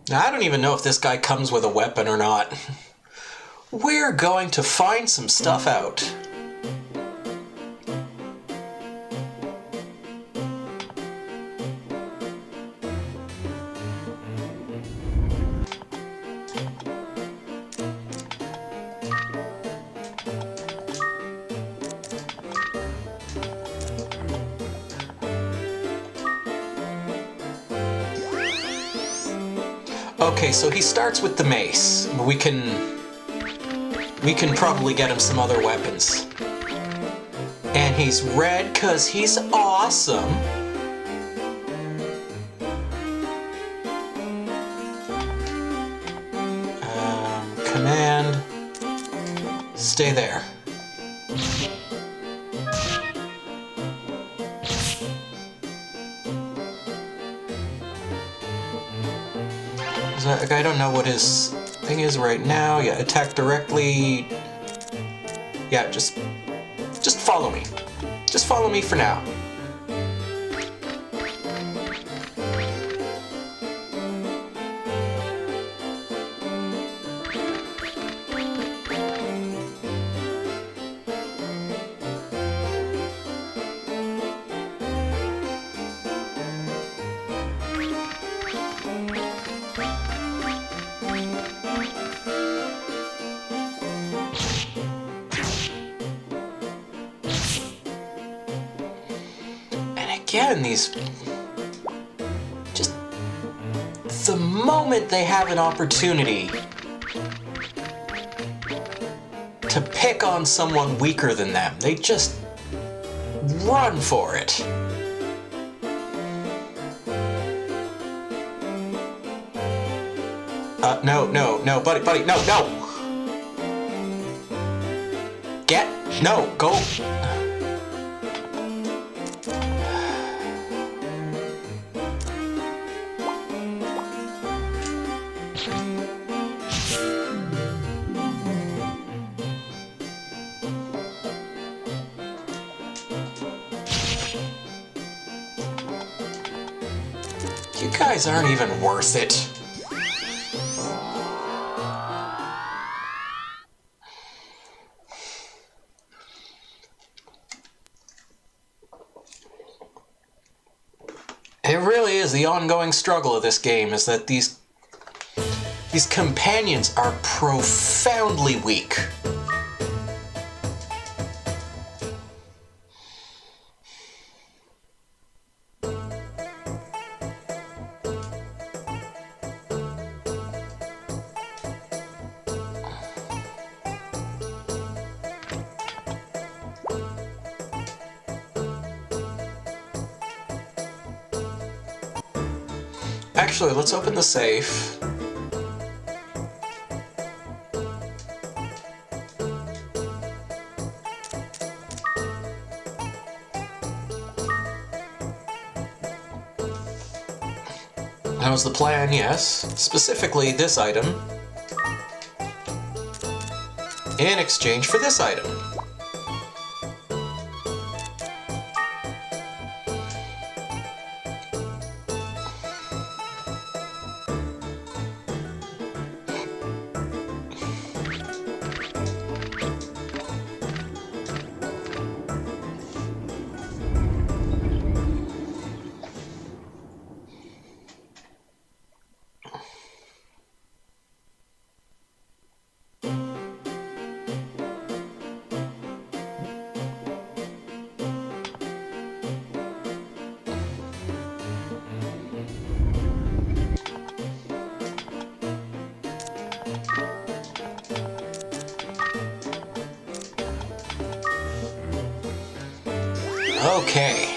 Speaker 1: Now, I don't even know if this guy comes with a weapon or not. We're going to find some stuff out. Okay, so he starts with the mace. We can probably get him some other weapons. And he's red 'cause he's awesome. Command, stay there. I don't know what his thing is right now. Yeah, attack directly. Yeah, just follow me. Just follow me for now. again, these... Just... The moment they have an opportunity to pick on someone weaker than them, they just run for it. No, buddy, no! Go! You guys aren't even worth it. It really is the ongoing struggle of this game, is that these companions are profoundly weak. Actually, let's open the safe. That was the plan, yes. Specifically this item. In exchange for this item. Okay,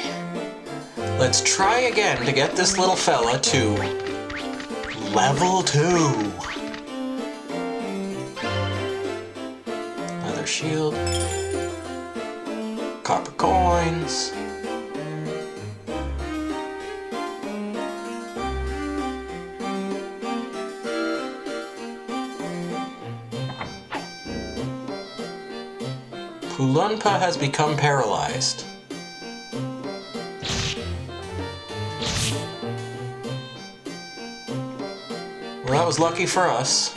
Speaker 1: let's try again to get this little fella to level 2. Another shield, copper coins. Pulunpa has become paralyzed. Well, that was lucky for us.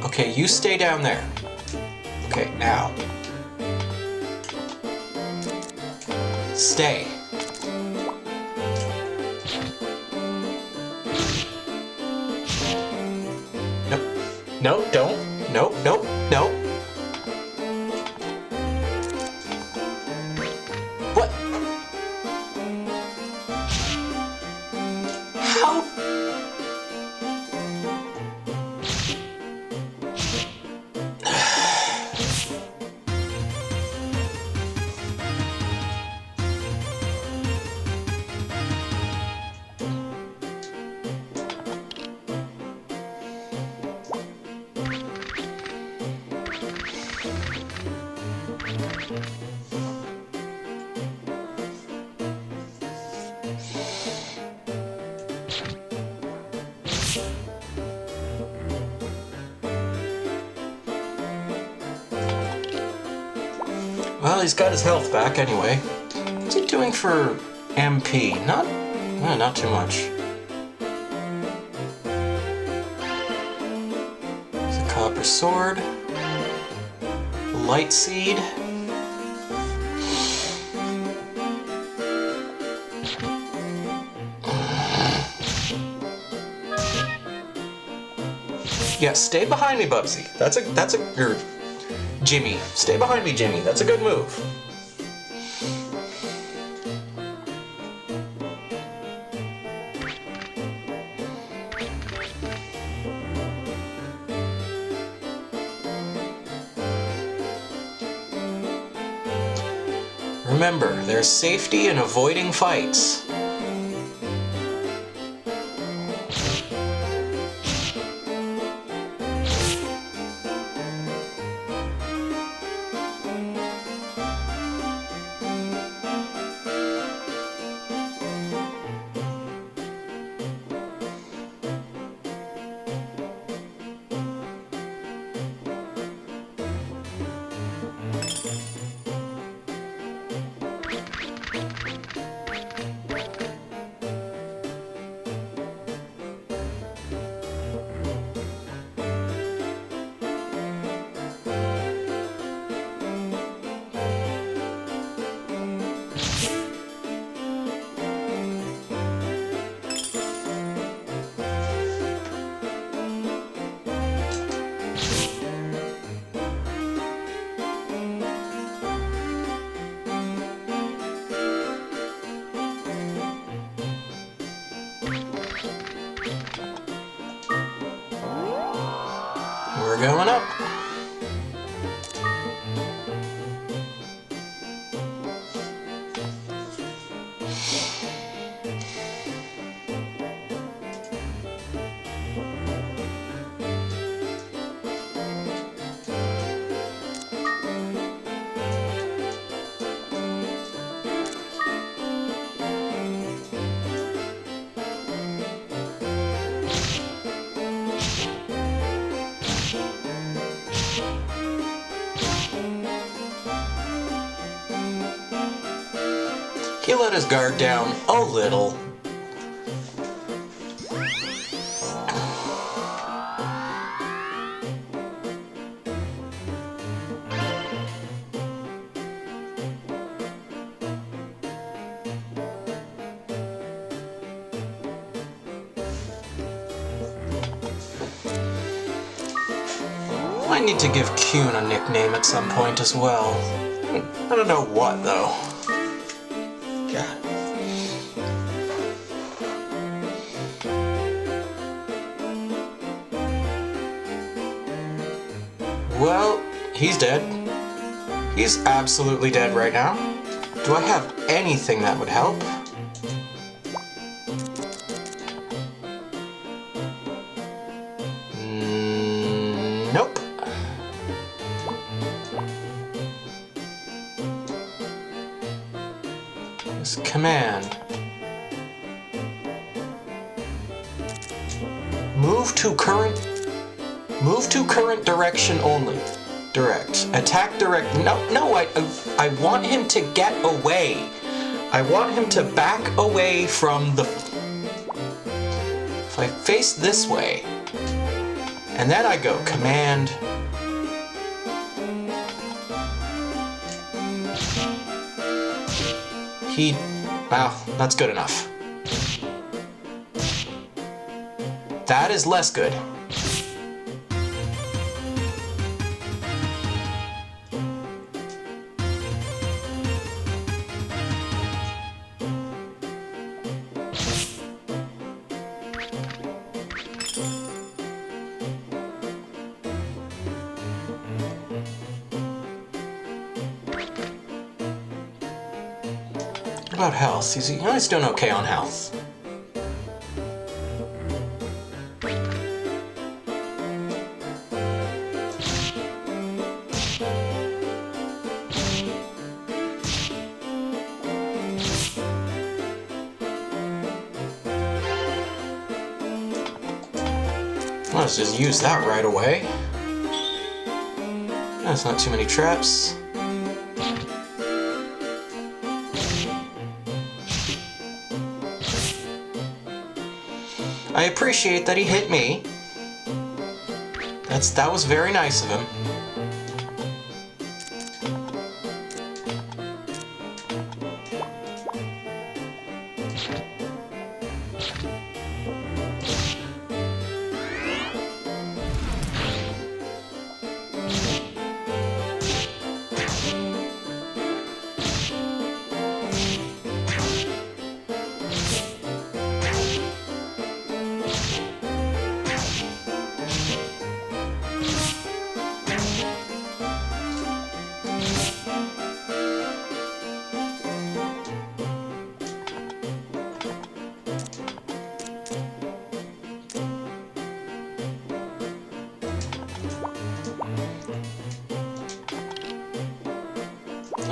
Speaker 1: Okay, you stay down there. Okay, now. Stay. Nope. No, don't. Nope, nope, nope. What? How? Well, he's got his health back anyway. What's he doing for MP? Not too much. It's a copper sword. Light seed. Yeah, stay behind me, Bubsy. That's a Jimmy. Stay behind me, Jimmy. That's a good move. Remember, there's safety in avoiding fights. We're going up. He let his guard down a little. I need to give Kuhn a nickname at some point as well. I don't know what, though. God. Well, he's dead. He's absolutely dead right now. Do I have anything that would help? Nope. This command. Move to current direction only. Direct. Attack direct. No, I want him to get away. I want him to back away from the... If I face this way, and then I go command... Wow, that's good enough. That is less good. What about health? He's doing okay on health. Let's just use that right away. That's not too many traps. I appreciate that he hit me. That was very nice of him.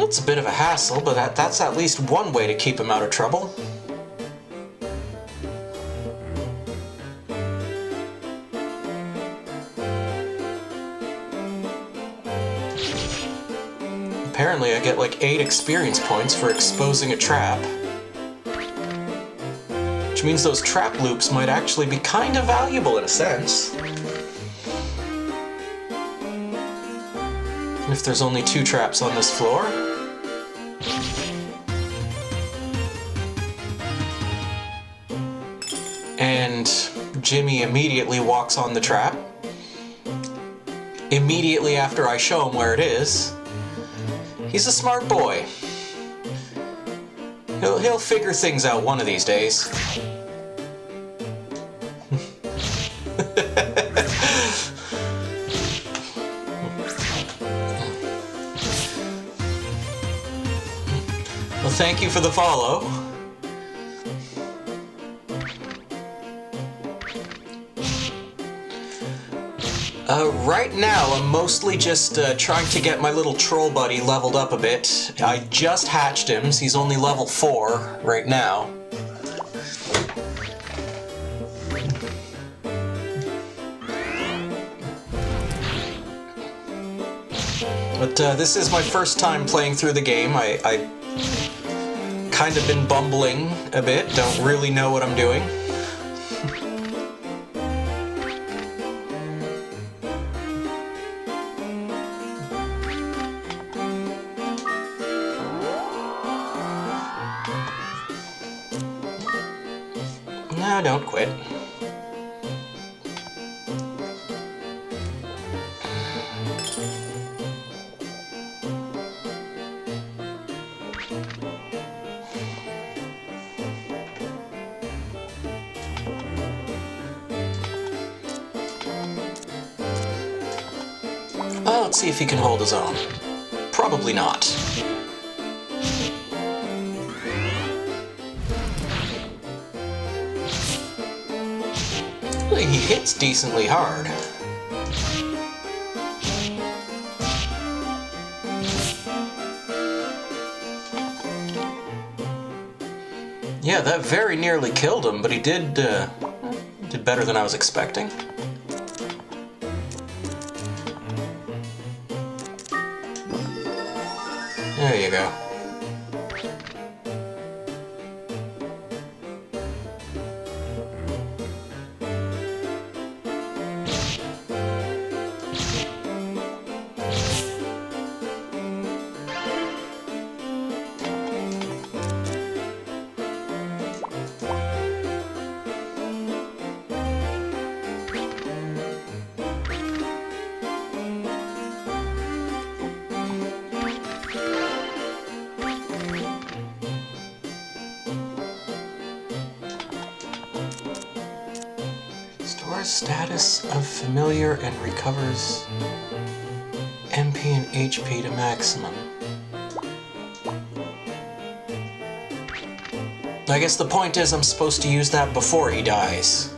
Speaker 1: It's a bit of a hassle, but that's at least one way to keep him out of trouble. Apparently I get like 8 experience points for exposing a trap. Which means those trap loops might actually be kind of valuable in a sense. If there's only 2 traps on this floor. And Jimmy immediately walks on the trap. Immediately after I show him where it is. He's a smart boy. He'll figure things out one of these days. Well, thank you for the follow. Right now, I'm mostly just trying to get my little troll buddy leveled up a bit. I just hatched him, so he's only level 4 right now. But this is my first time playing through the game. I kind of been bumbling a bit, don't really know what I'm doing. No, don't quit. Oh, let's see if he can hold his own. Probably not. He hits decently hard. Yeah, that very nearly killed him, but he did better than I was expecting. There you go. Stores status of familiar and recovers MP and HP to maximum. I guess the point is I'm supposed to use that before he dies.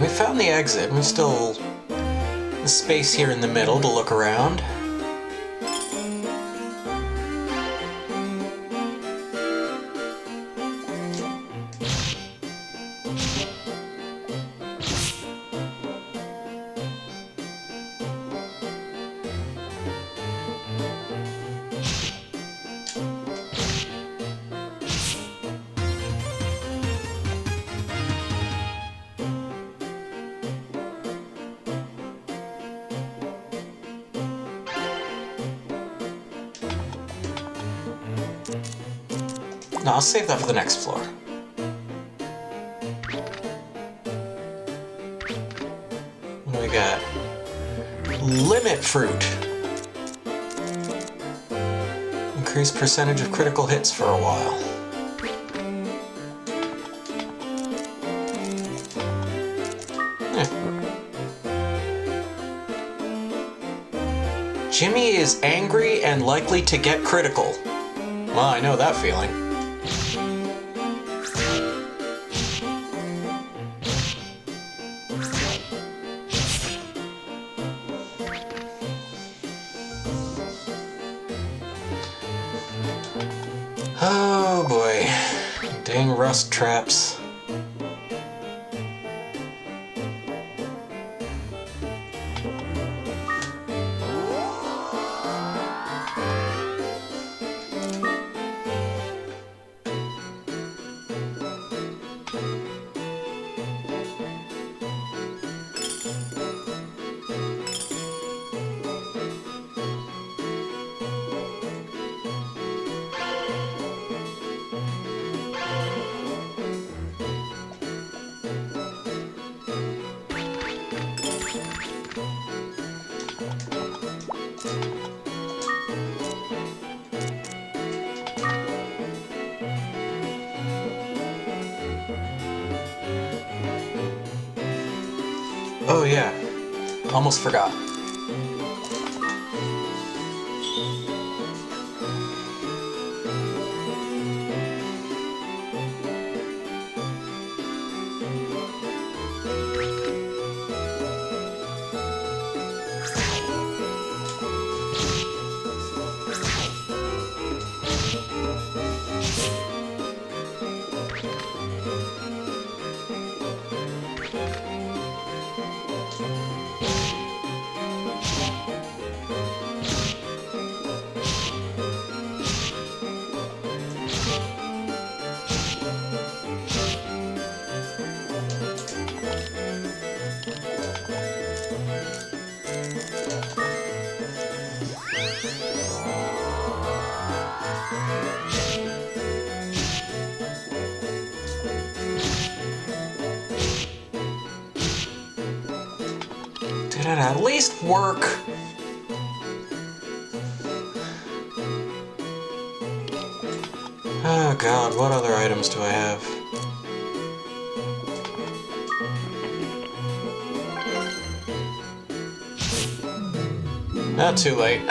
Speaker 1: We found the exit, and we still the space here in the middle to look around. No, I'll save that for the next floor. What do we got? Limit fruit. Increase percentage of critical hits for a while. Jimmy is angry and likely to get critical. Well, I know that feeling. Oh boy. Dang rust traps. Oh yeah, almost forgot. Did it at least work? Oh god, what other items do I have? Not too late.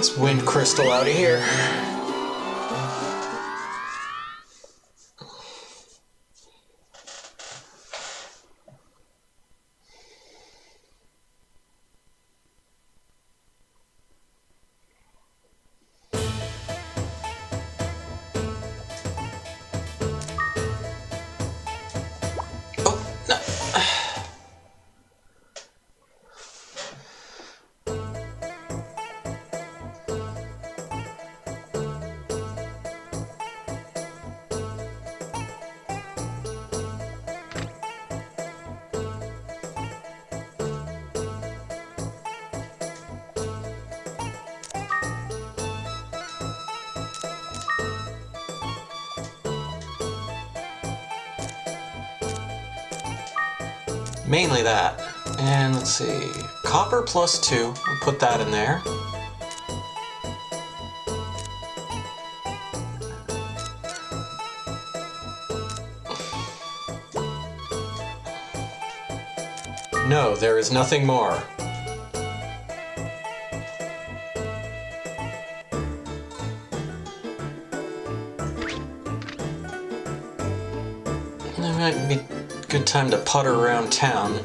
Speaker 1: Let's wind crystal out of here. Mainly that. And let's see, copper +2, we'll put that in there. No, there is nothing more. It might be a good time to putter around town.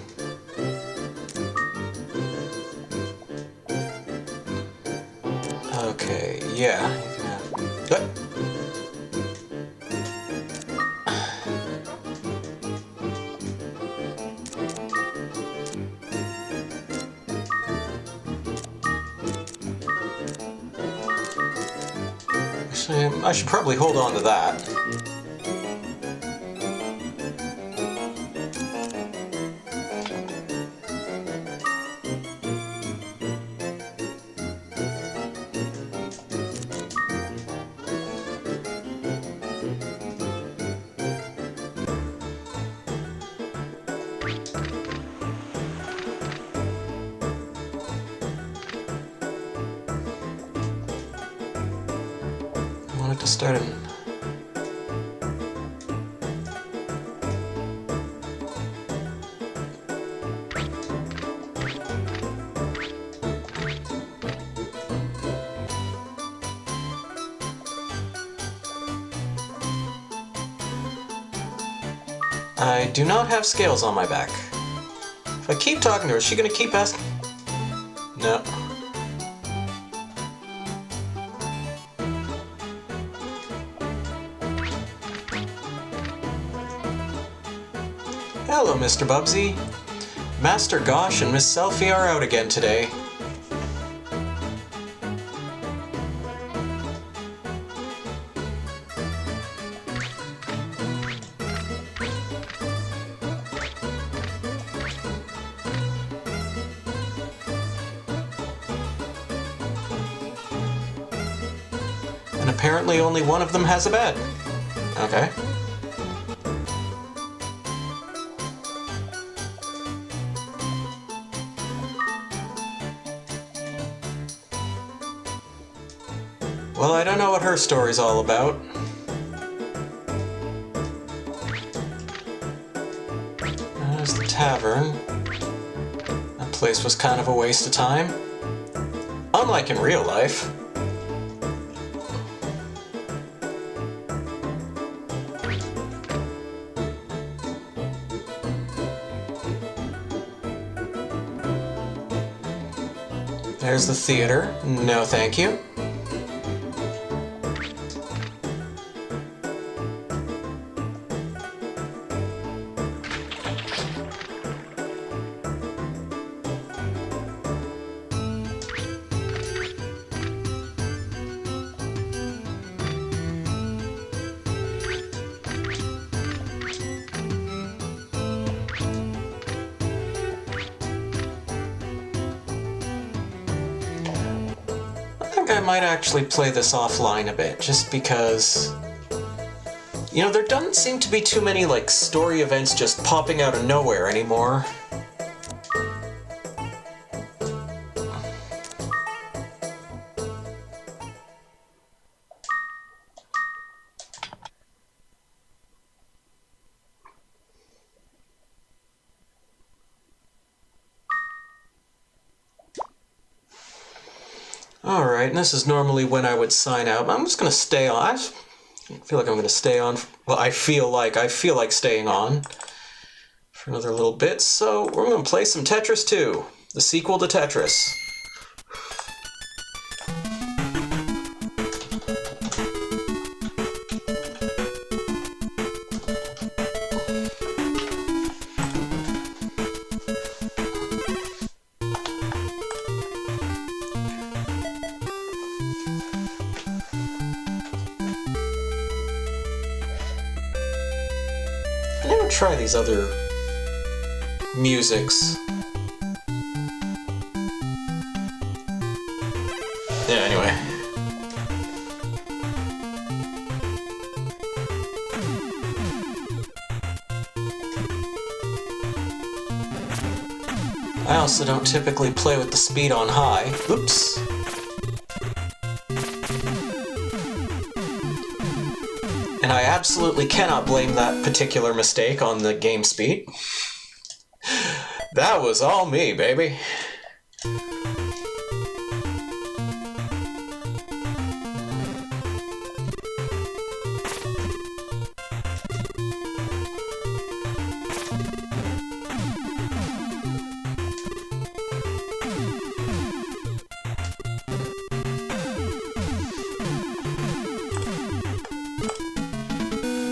Speaker 1: Okay, yeah. Actually, I should probably hold on to that. I wanted to start in. I do not have scales on my back. If I keep talking to her, is she gonna keep asking? No. Hello, Mr. Bubsy. Master Gosh and Miss Selfie are out again today. And apparently only one of them has a bed. Okay. Well, I don't know what her story's all about. There's the tavern. That place was kind of a waste of time. Unlike in real life. There's the theater. No, thank you. I might actually play this offline a bit, just because, you know, there doesn't seem to be too many, like, story events just popping out of nowhere anymore. Alright, and this is normally when I would sign out. I'm just going to stay on. I feel like I'm going to stay on. Well, I feel like staying on for another little bit. So we're going to play some Tetris 2, the sequel to Tetris. I never try these other musics. Yeah, anyway. I also don't typically play with the speed on high. Oops. And I absolutely cannot blame that particular mistake on the game speed. That was all me, baby.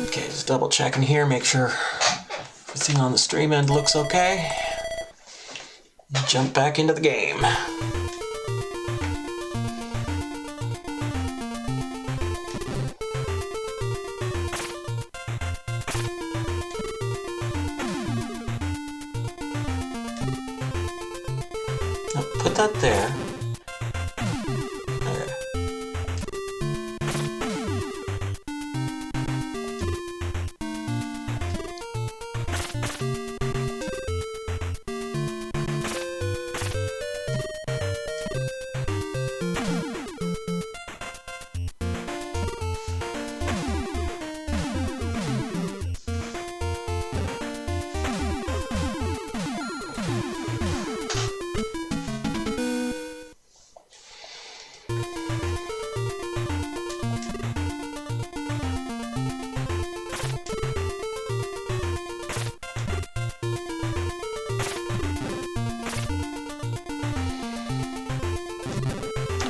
Speaker 1: Okay, just double checking here, make sure everything on the stream end looks okay. Jump back into the game. Now put that there. Okay.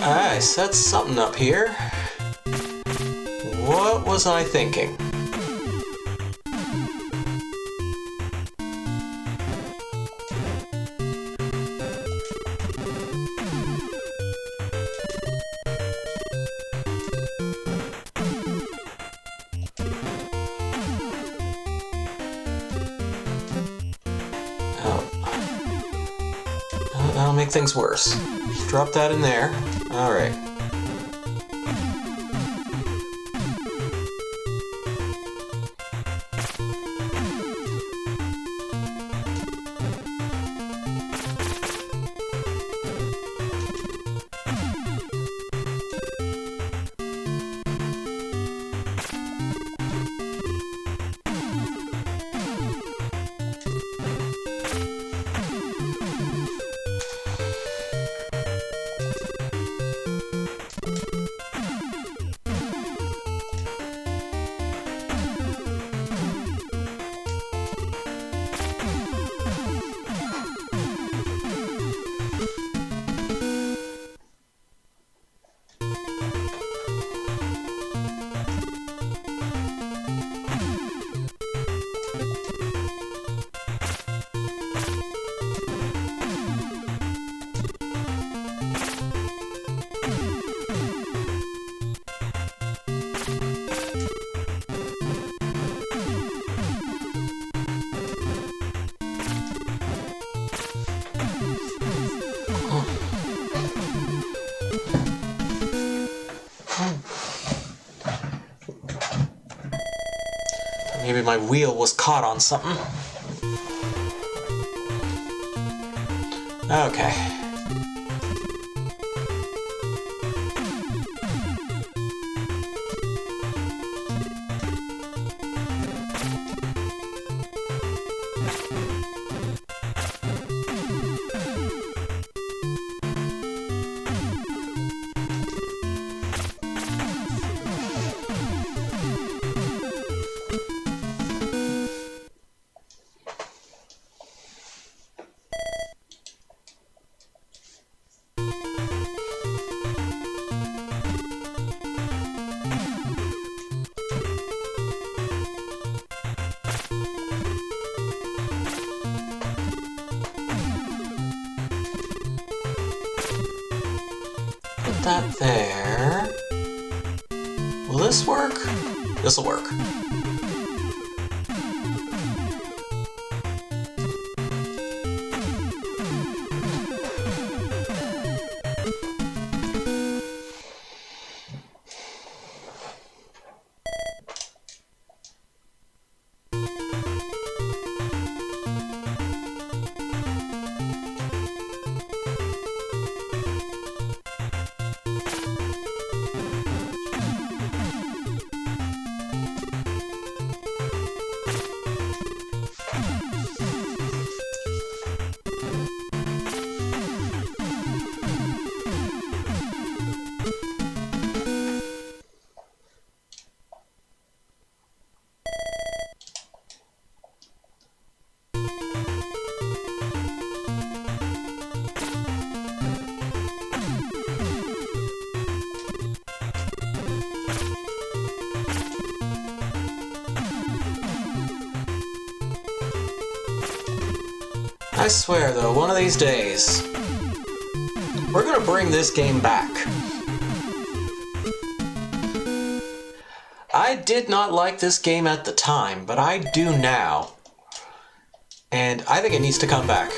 Speaker 1: I set something up here. What was I thinking? Oh. That'll make things worse. Drop that in there. All right. Maybe my wheel was caught on something. Okay. that there. Will this work? This'll work. I swear, though, one of these days, we're gonna bring this game back. I did not like this game at the time, but I do now. And I think it needs to come back.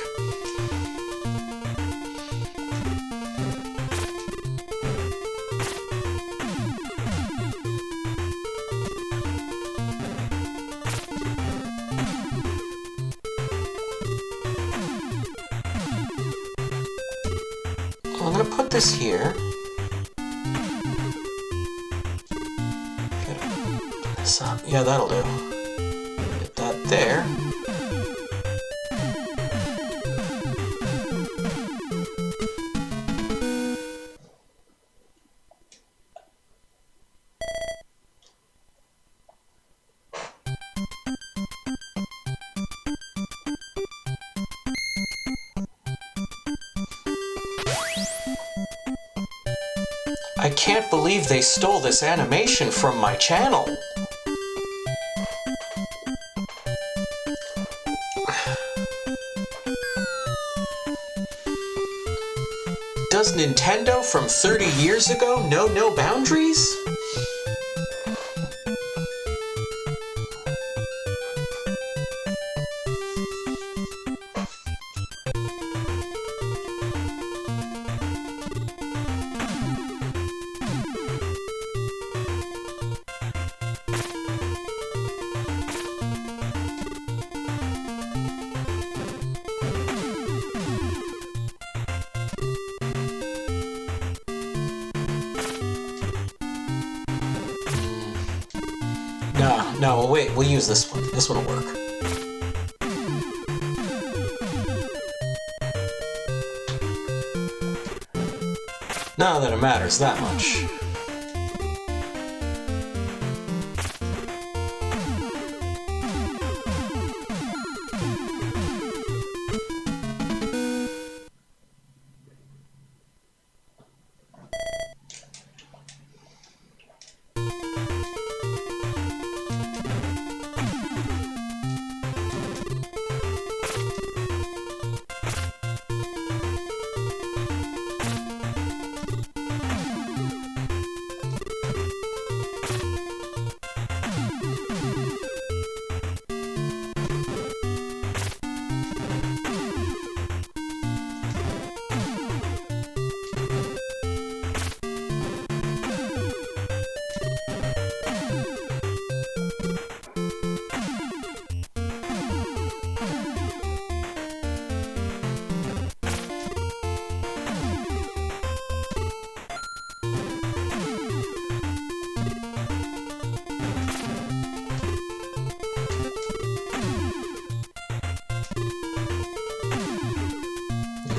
Speaker 1: I'm gonna put this here. Get this up. Yeah, that'll do. Get that there. I can't believe they stole this animation from my channel. Does Nintendo from 30 years ago know no boundaries? No, wait, we'll use this one. This one will work. Not that it matters that much.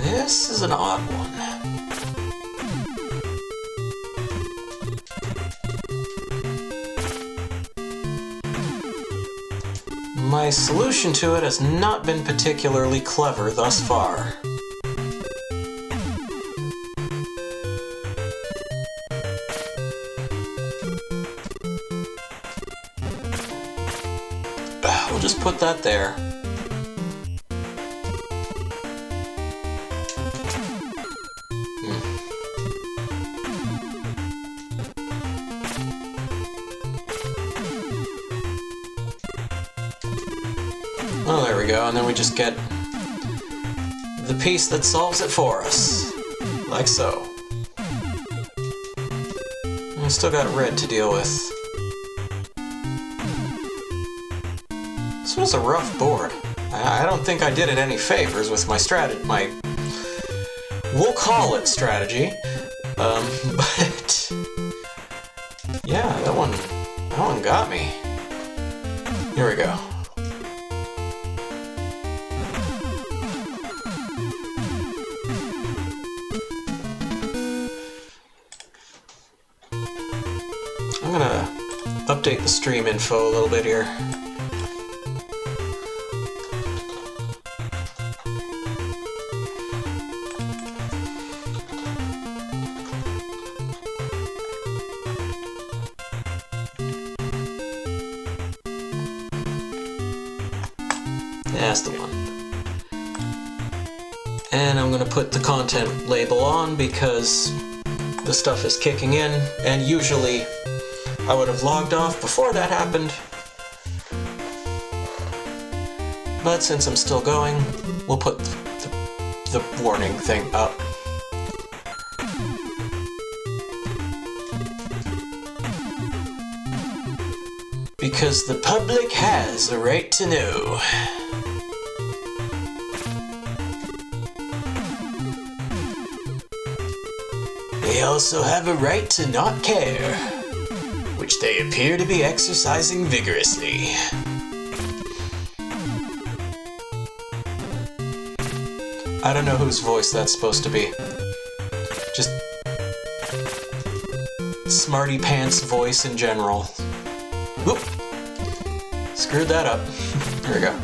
Speaker 1: This is an odd one. My solution to it has not been particularly clever thus far. We'll just put that there. go, and then we just get the piece that solves it for us. Like so. And I still got red to deal with. This was a rough board. I don't think I did it any favors with my we'll call it strategy. But yeah, that one got me. Here we go. I'm gonna update the stream info a little bit here. That's the one. And I'm gonna put the content label on because the stuff is kicking in, and usually I would have logged off before that happened. But since I'm still going, we'll put the warning thing up. Because the public has a right to know. They also have a right to not care, which they appear to be exercising vigorously. I don't know whose voice that's supposed to be. Just smarty pants voice in general. Whoop! Screwed that up. There we go.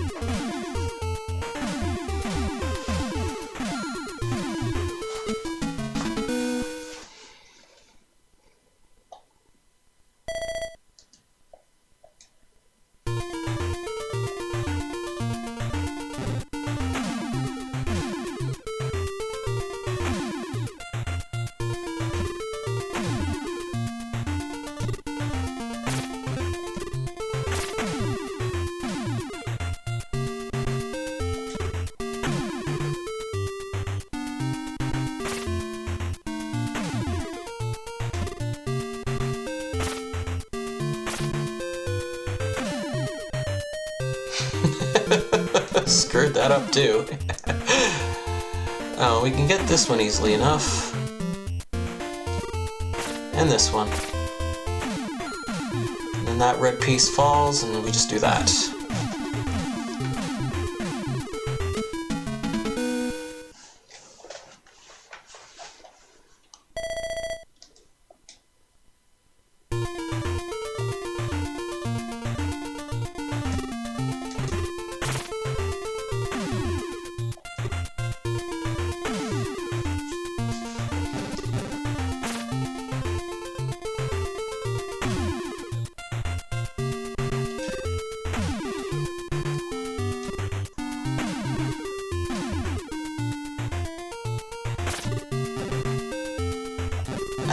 Speaker 1: Screwed that up too. Oh, we can get this one easily enough. And this one. And then that red piece falls, and we just do that.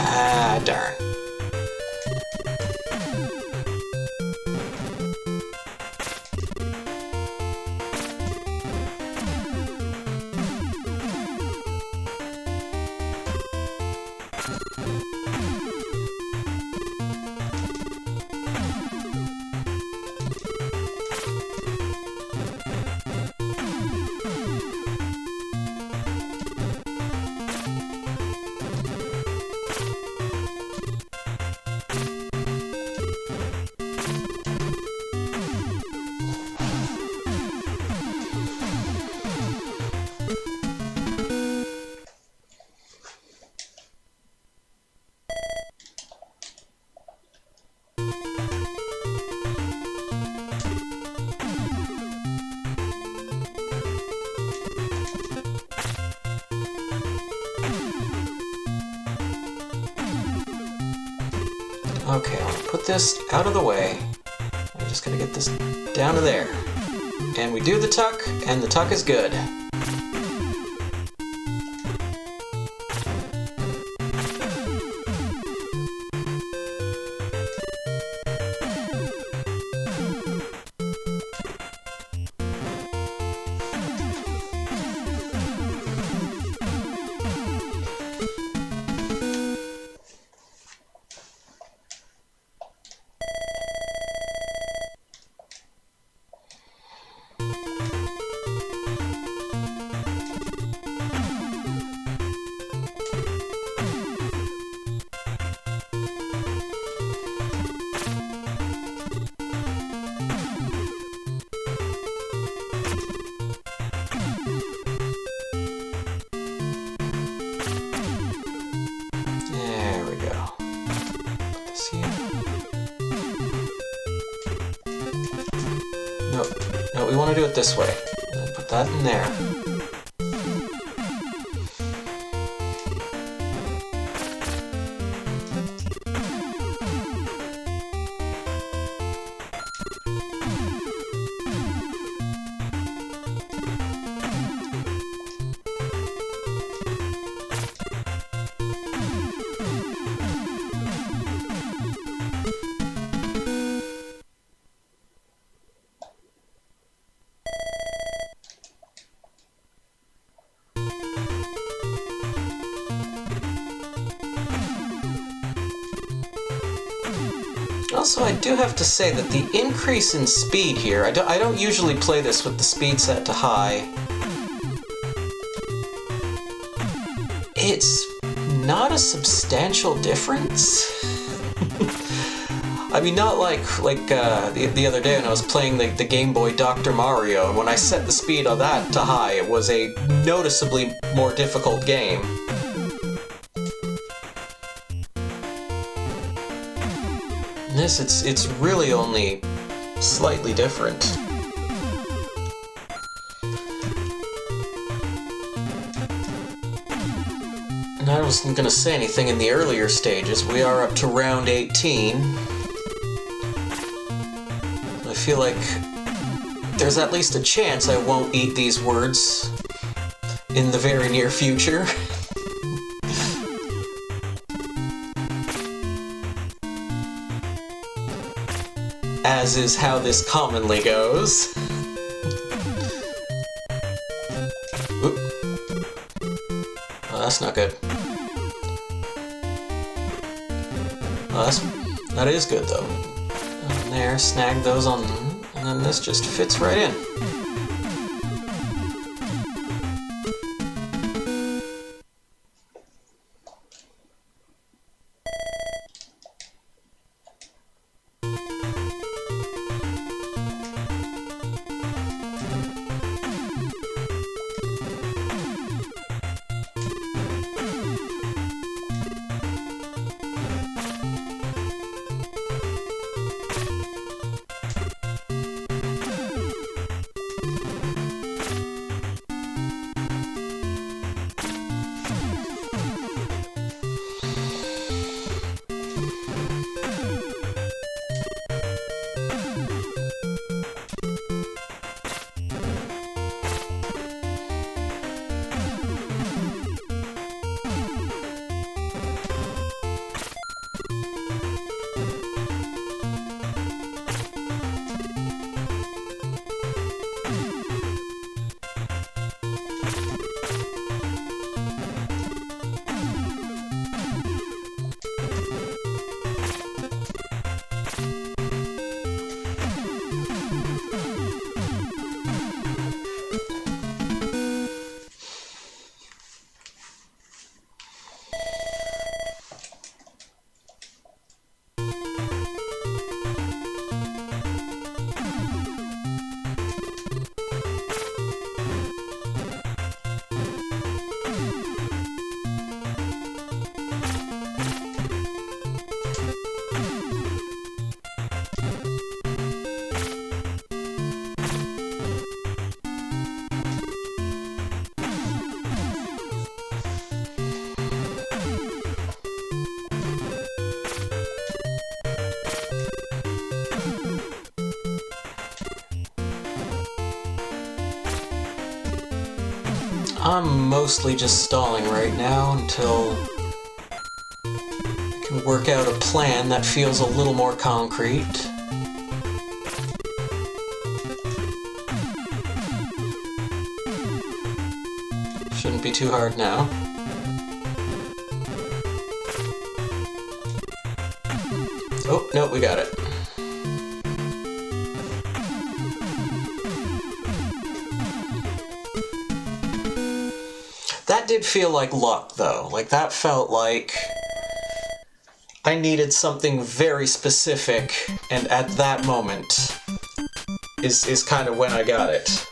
Speaker 1: Ah, darn. Okay, I'll put this out of the way. I'm just gonna get this down to there. And we do the tuck, and the tuck is good. we want to do it this way. Put that in there. Also, I do have to say that the increase in speed here, I don't usually play this with the speed set to high. It's not a substantial difference. I mean, not like the other day when I was playing the Game Boy Dr. Mario, and when I set the speed of that to high, it was a noticeably more difficult game. This, it's really only slightly different. And I wasn't going to say anything in the earlier stages. We are up to round 18. I feel like there's at least a chance I won't eat these words in the very near future. As is how this commonly goes. Oop. Oh, that's not good. Oh, that is good though. And there, snag those on, and then this just fits right in. I'm mostly just stalling right now until I can work out a plan that feels a little more concrete. Shouldn't be too hard now. Oh, no, we got it. That did feel like luck, though. Like, that felt like I needed something very specific, and at that moment is kind of when I got it.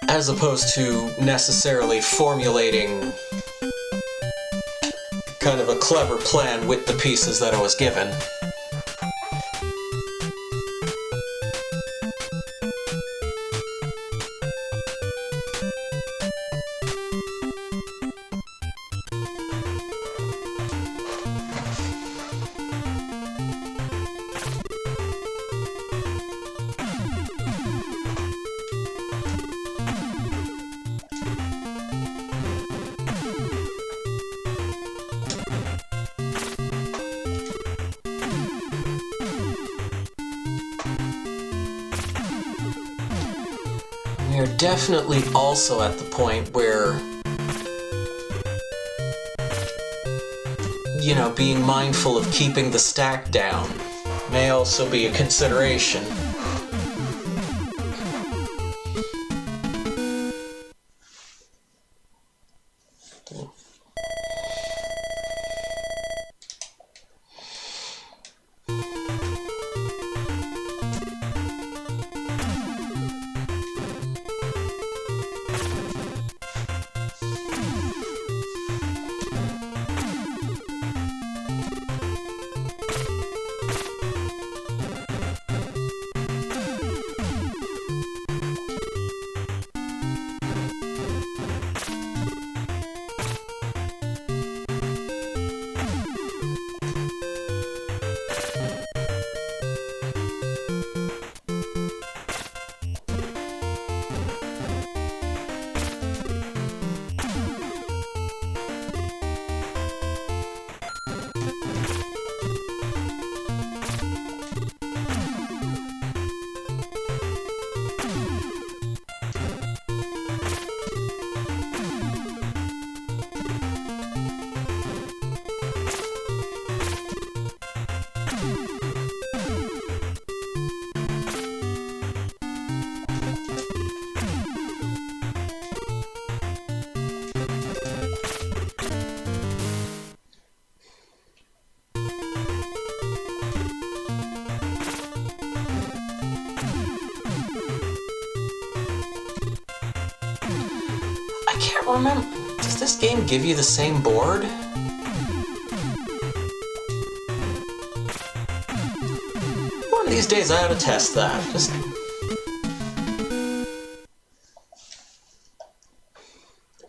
Speaker 1: As opposed to necessarily formulating kind of a clever plan with the pieces that I was given. We are definitely also at the point where, you know, being mindful of keeping the stack down may also be a consideration. I can't remember. Does this game give you the same board? One of these days I ought to test that.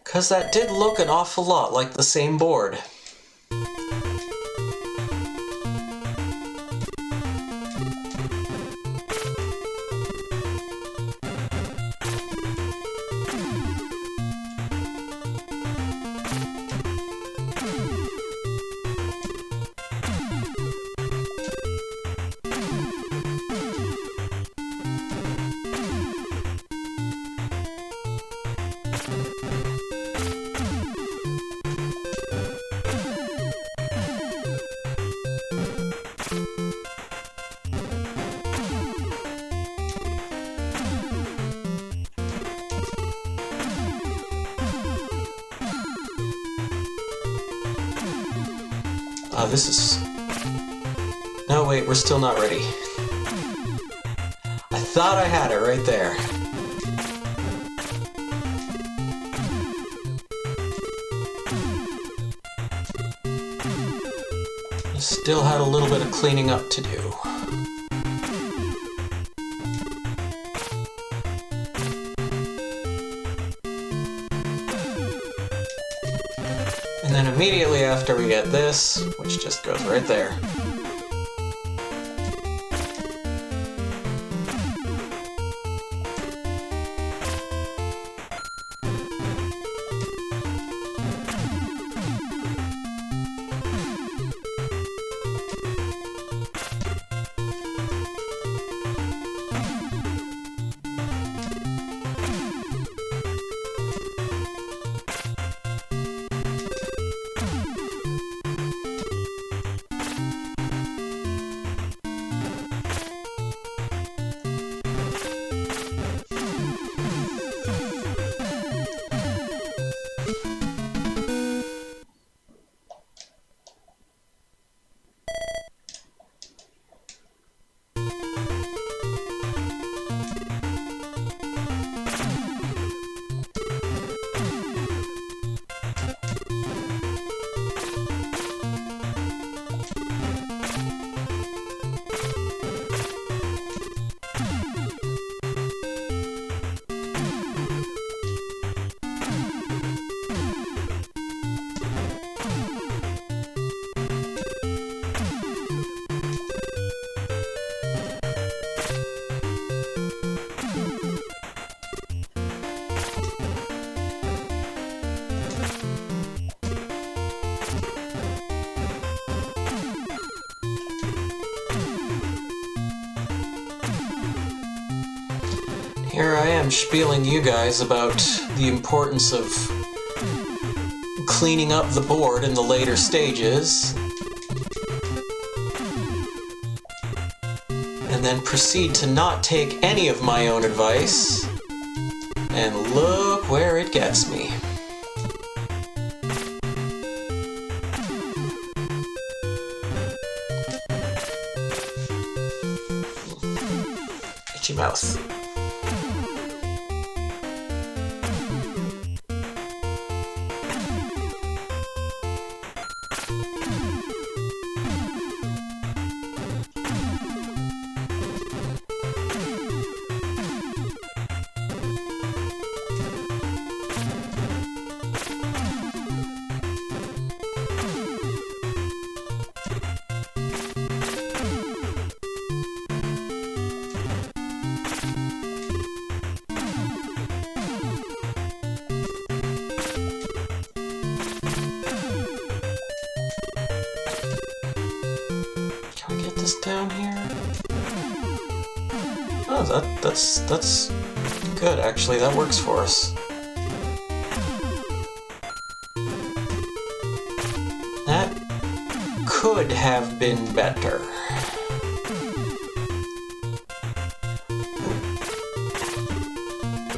Speaker 1: Because that did look an awful lot like the same board. This is... No, wait, we're still not ready. I thought I had it right there. I still had a little bit of cleaning up to do. And then immediately after we get this, which just goes right there. Here I am spieling you guys about the importance of cleaning up the board in the later stages, and then proceed to not take any of my own advice, and look where it gets me. Itchy mouth. Down here. Oh, that's good, actually. That works for us. That could have been better.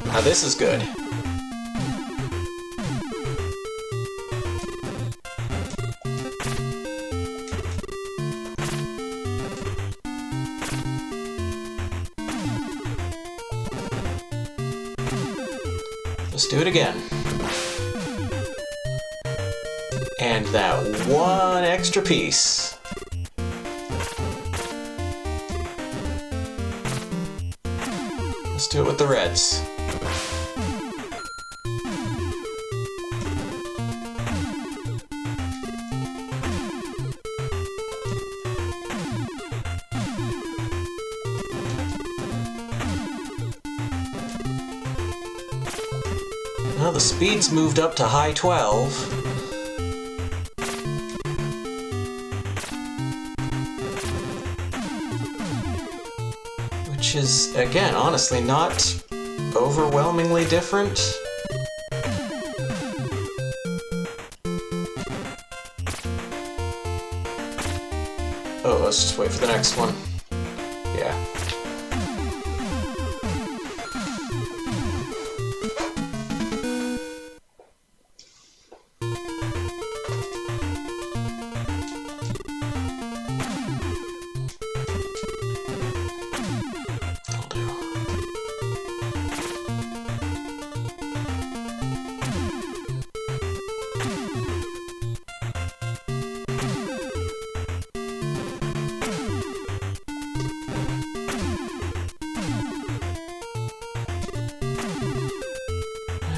Speaker 1: Now this is good. Let's do it again. And that one extra piece. Let's do it with the reds. Well, the speed's moved up to high 12. Which is, again, honestly not overwhelmingly different. Oh, let's just wait for the next one. Yeah.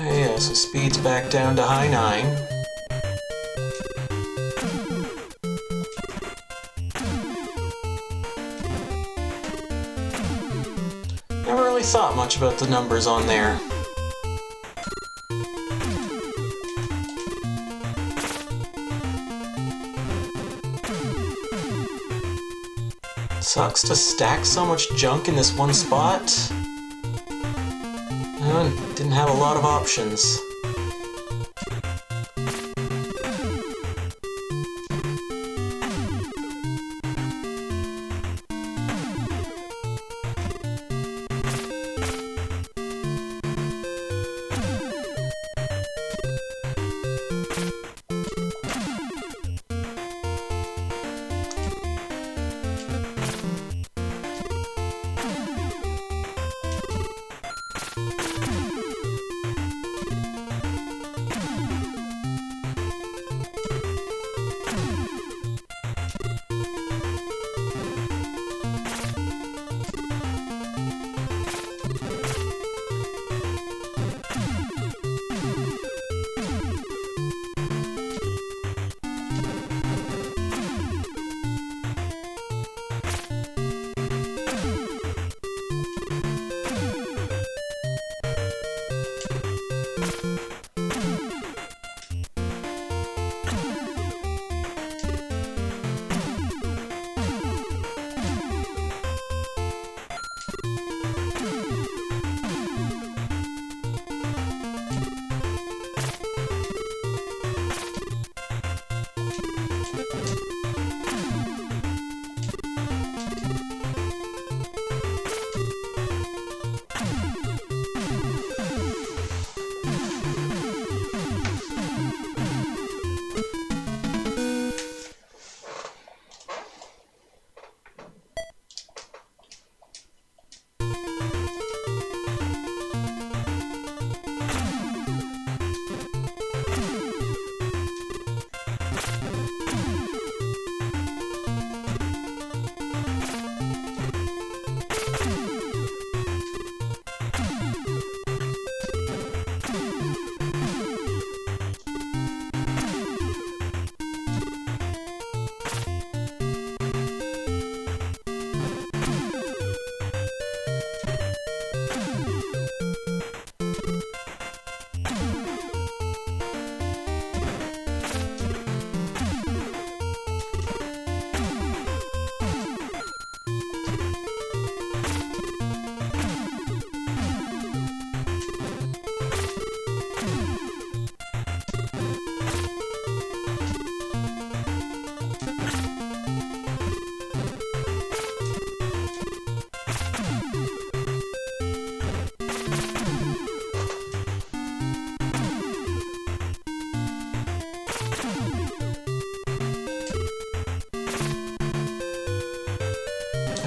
Speaker 1: Yeah, so speed's back down to high 9. Never really thought much about the numbers on there. Sucks to stack so much junk in this one spot. Didn't have a lot of options.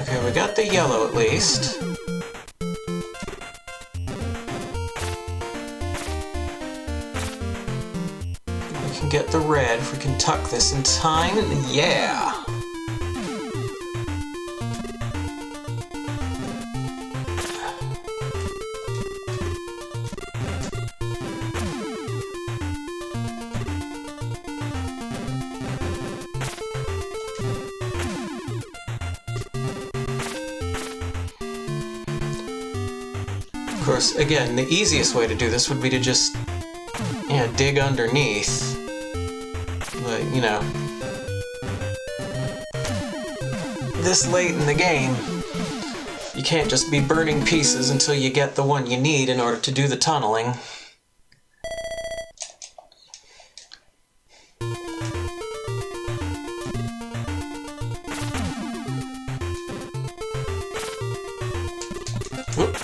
Speaker 1: Okay, we got the yellow at least. We can get the red if we can tuck this in time. Yeah! Of course, again, the easiest way to do this would be to just, dig underneath. But, this late in the game, you can't just be burning pieces until you get the one you need in order to do the tunneling. Whoop.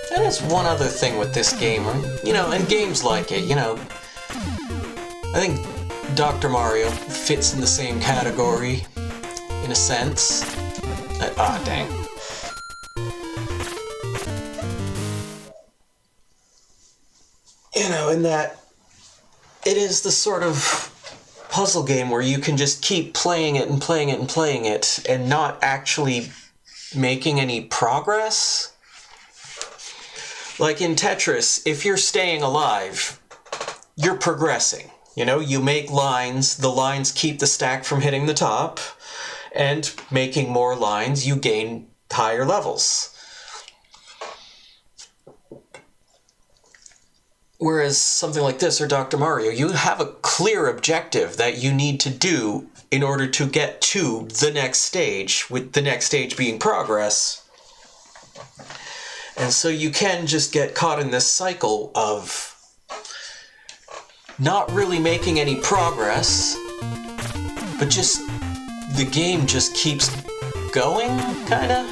Speaker 1: That is one other thing with this game, and games like it, I think Dr. Mario fits in the same category, in a sense. Dang. In that it is the sort of puzzle game where you can just keep playing it and playing it and playing it and not actually making any progress. Like in Tetris, if you're staying alive, you're progressing. You make lines, the lines keep the stack from hitting the top, and making more lines, you gain higher levels. Whereas something like this, or Dr. Mario, you have a clear objective that you need to do in order to get to the next stage, with the next stage being progress. And so you can just get caught in this cycle of not really making any progress, but just the game just keeps going, kinda.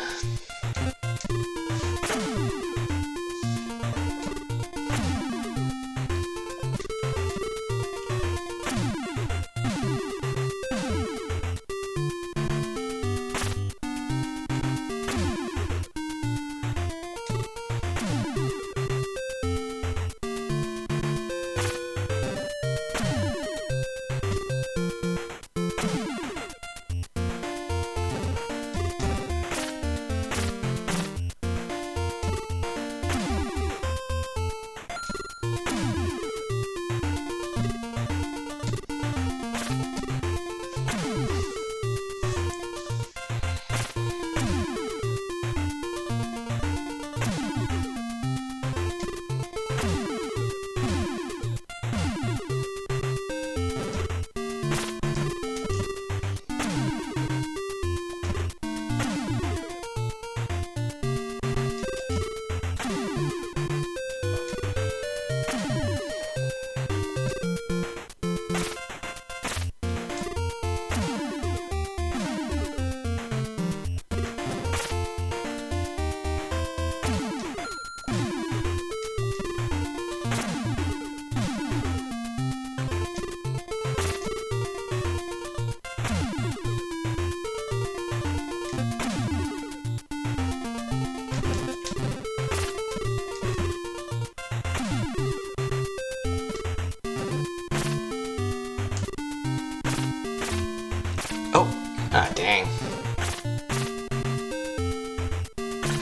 Speaker 1: Ah, dang.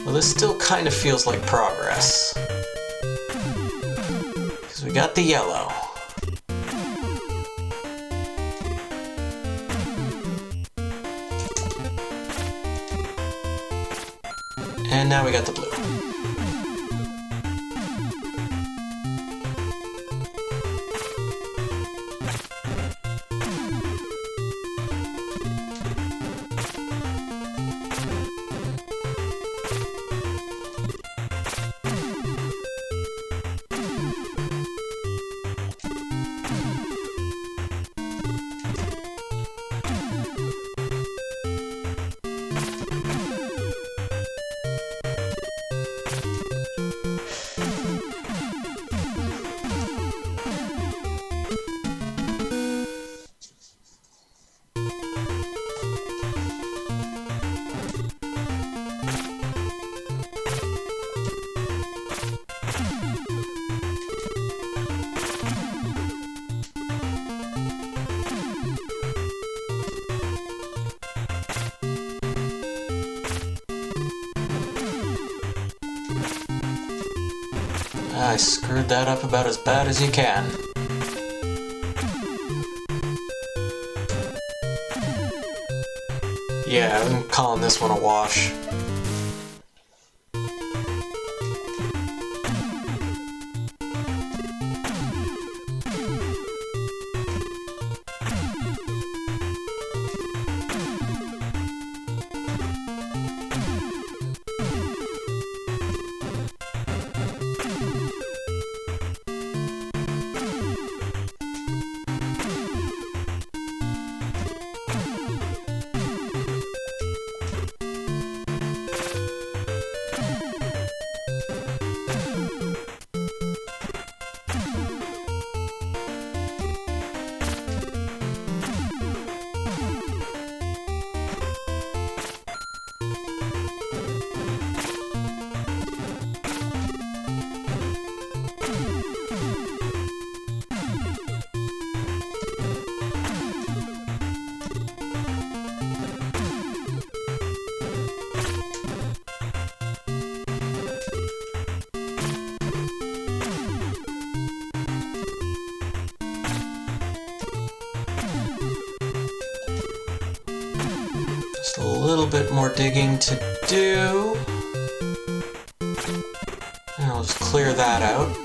Speaker 1: Well, this still kind of feels like progress. Because we got the yellow. And now we got the blue. I screwed that up about as bad as you can. Yeah, I'm calling this one a wash. Just a little bit more digging to do. And I'll just clear that out.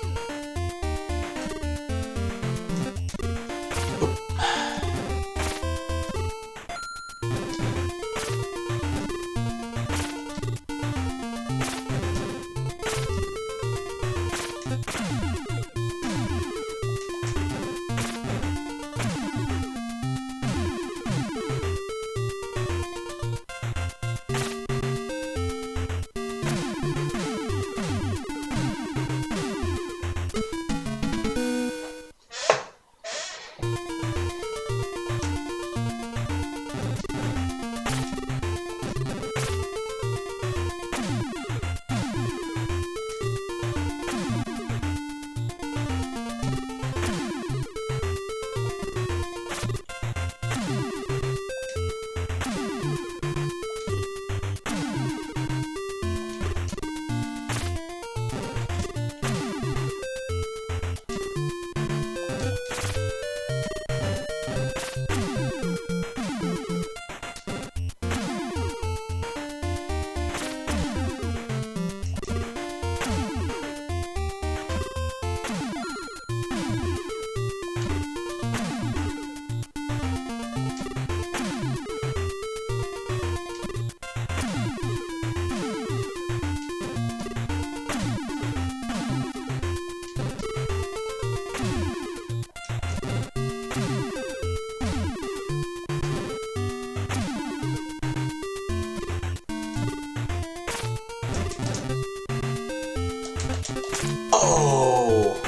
Speaker 1: Oh!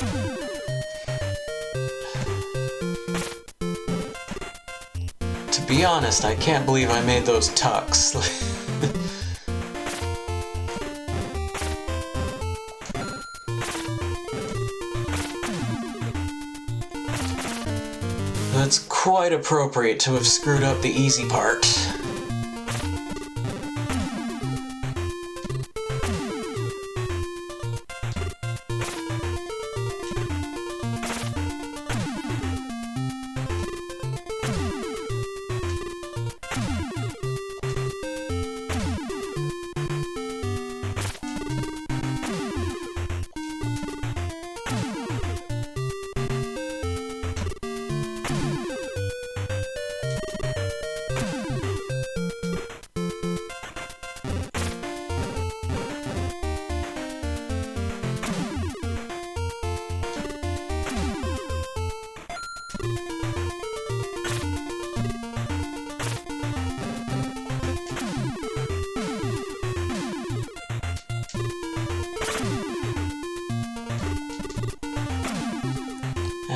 Speaker 1: To be honest, I can't believe I made those tucks. That's quite appropriate to have screwed up the easy part.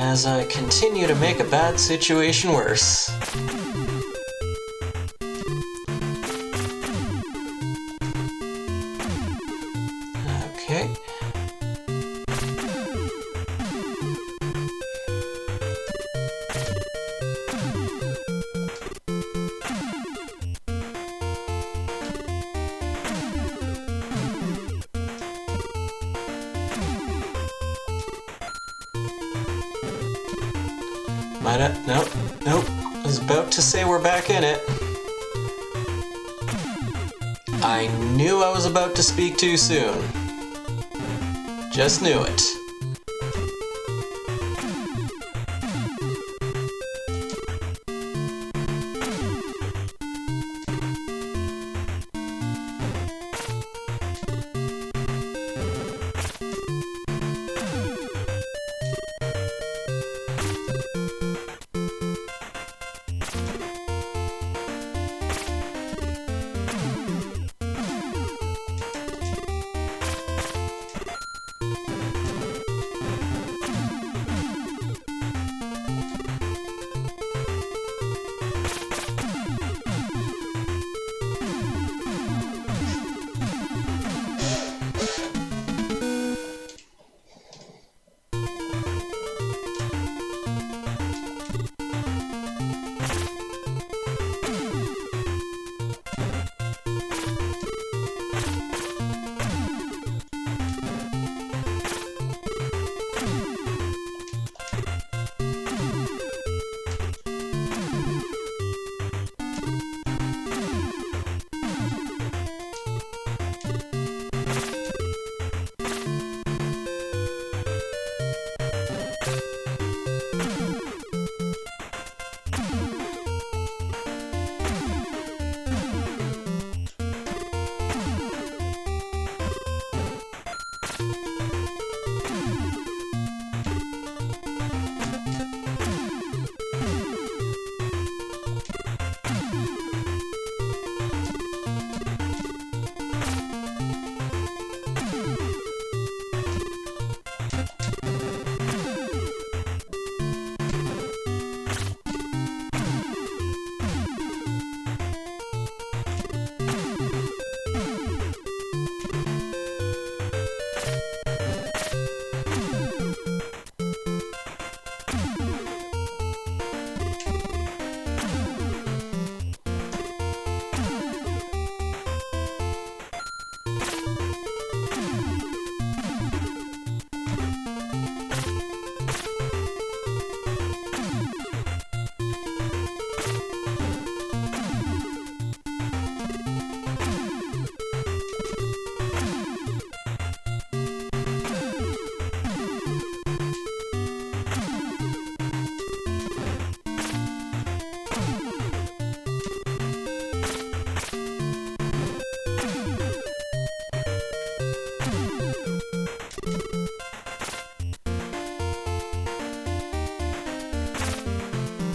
Speaker 1: as I continue to make a bad situation worse. Okay. Nope, nope. I was about to say we're back in it. I knew I was about to speak too soon. Just knew it.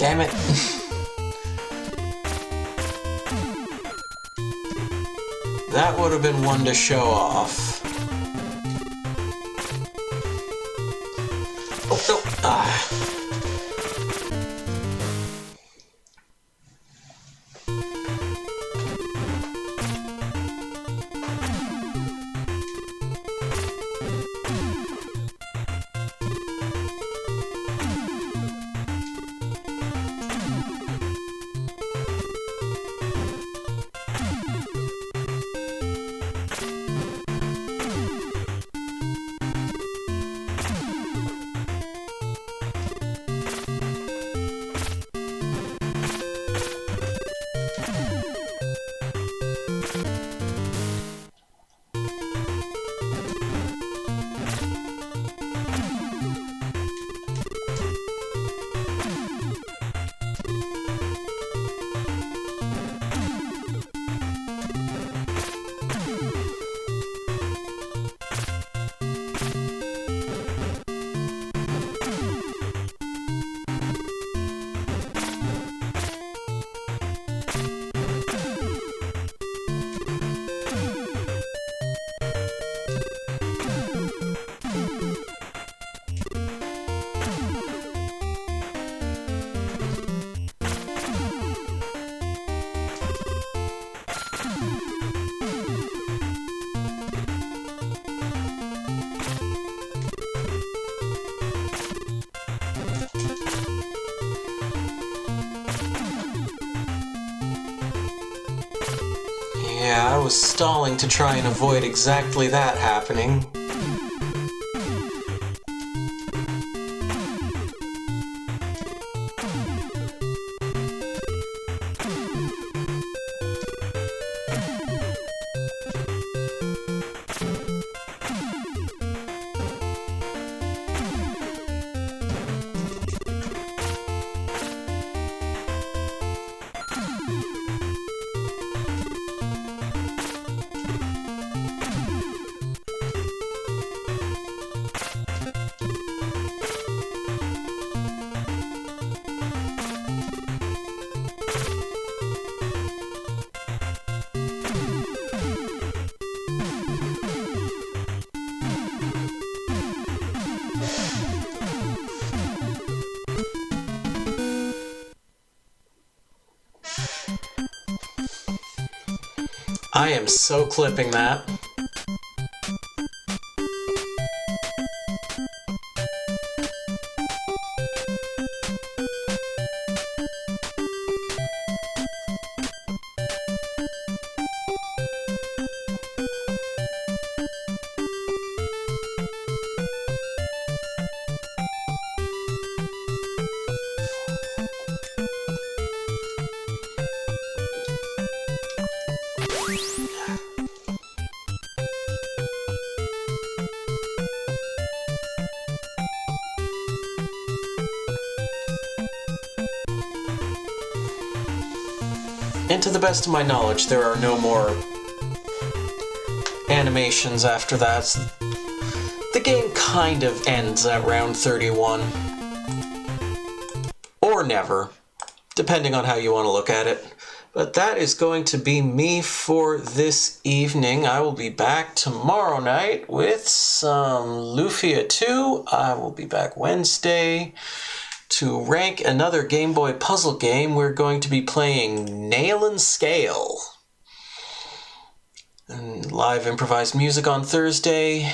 Speaker 1: Damn it. That would have been one to show off. Oh, no. Ah. Yeah, I was stalling to try and avoid exactly that happening. I am so clipping that. And to the best of my knowledge, there are no more animations after that. The game kind of ends at round 31. Or never, depending on how you want to look at it. But that is going to be me for this evening. I will be back tomorrow night with some Lufia 2. I will be back Wednesday to rank another Game Boy puzzle game. We're going to be playing Nail and Scale. And live improvised music on Thursday,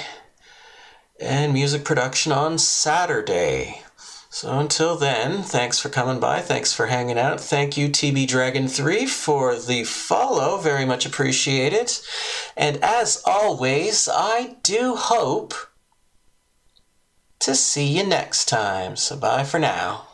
Speaker 1: and music production on Saturday. So until then, thanks for coming by, thanks for hanging out. Thank you, TB Dragon 3, for the follow, very much appreciate it. And as always, I do hope to see you next time. So bye for now.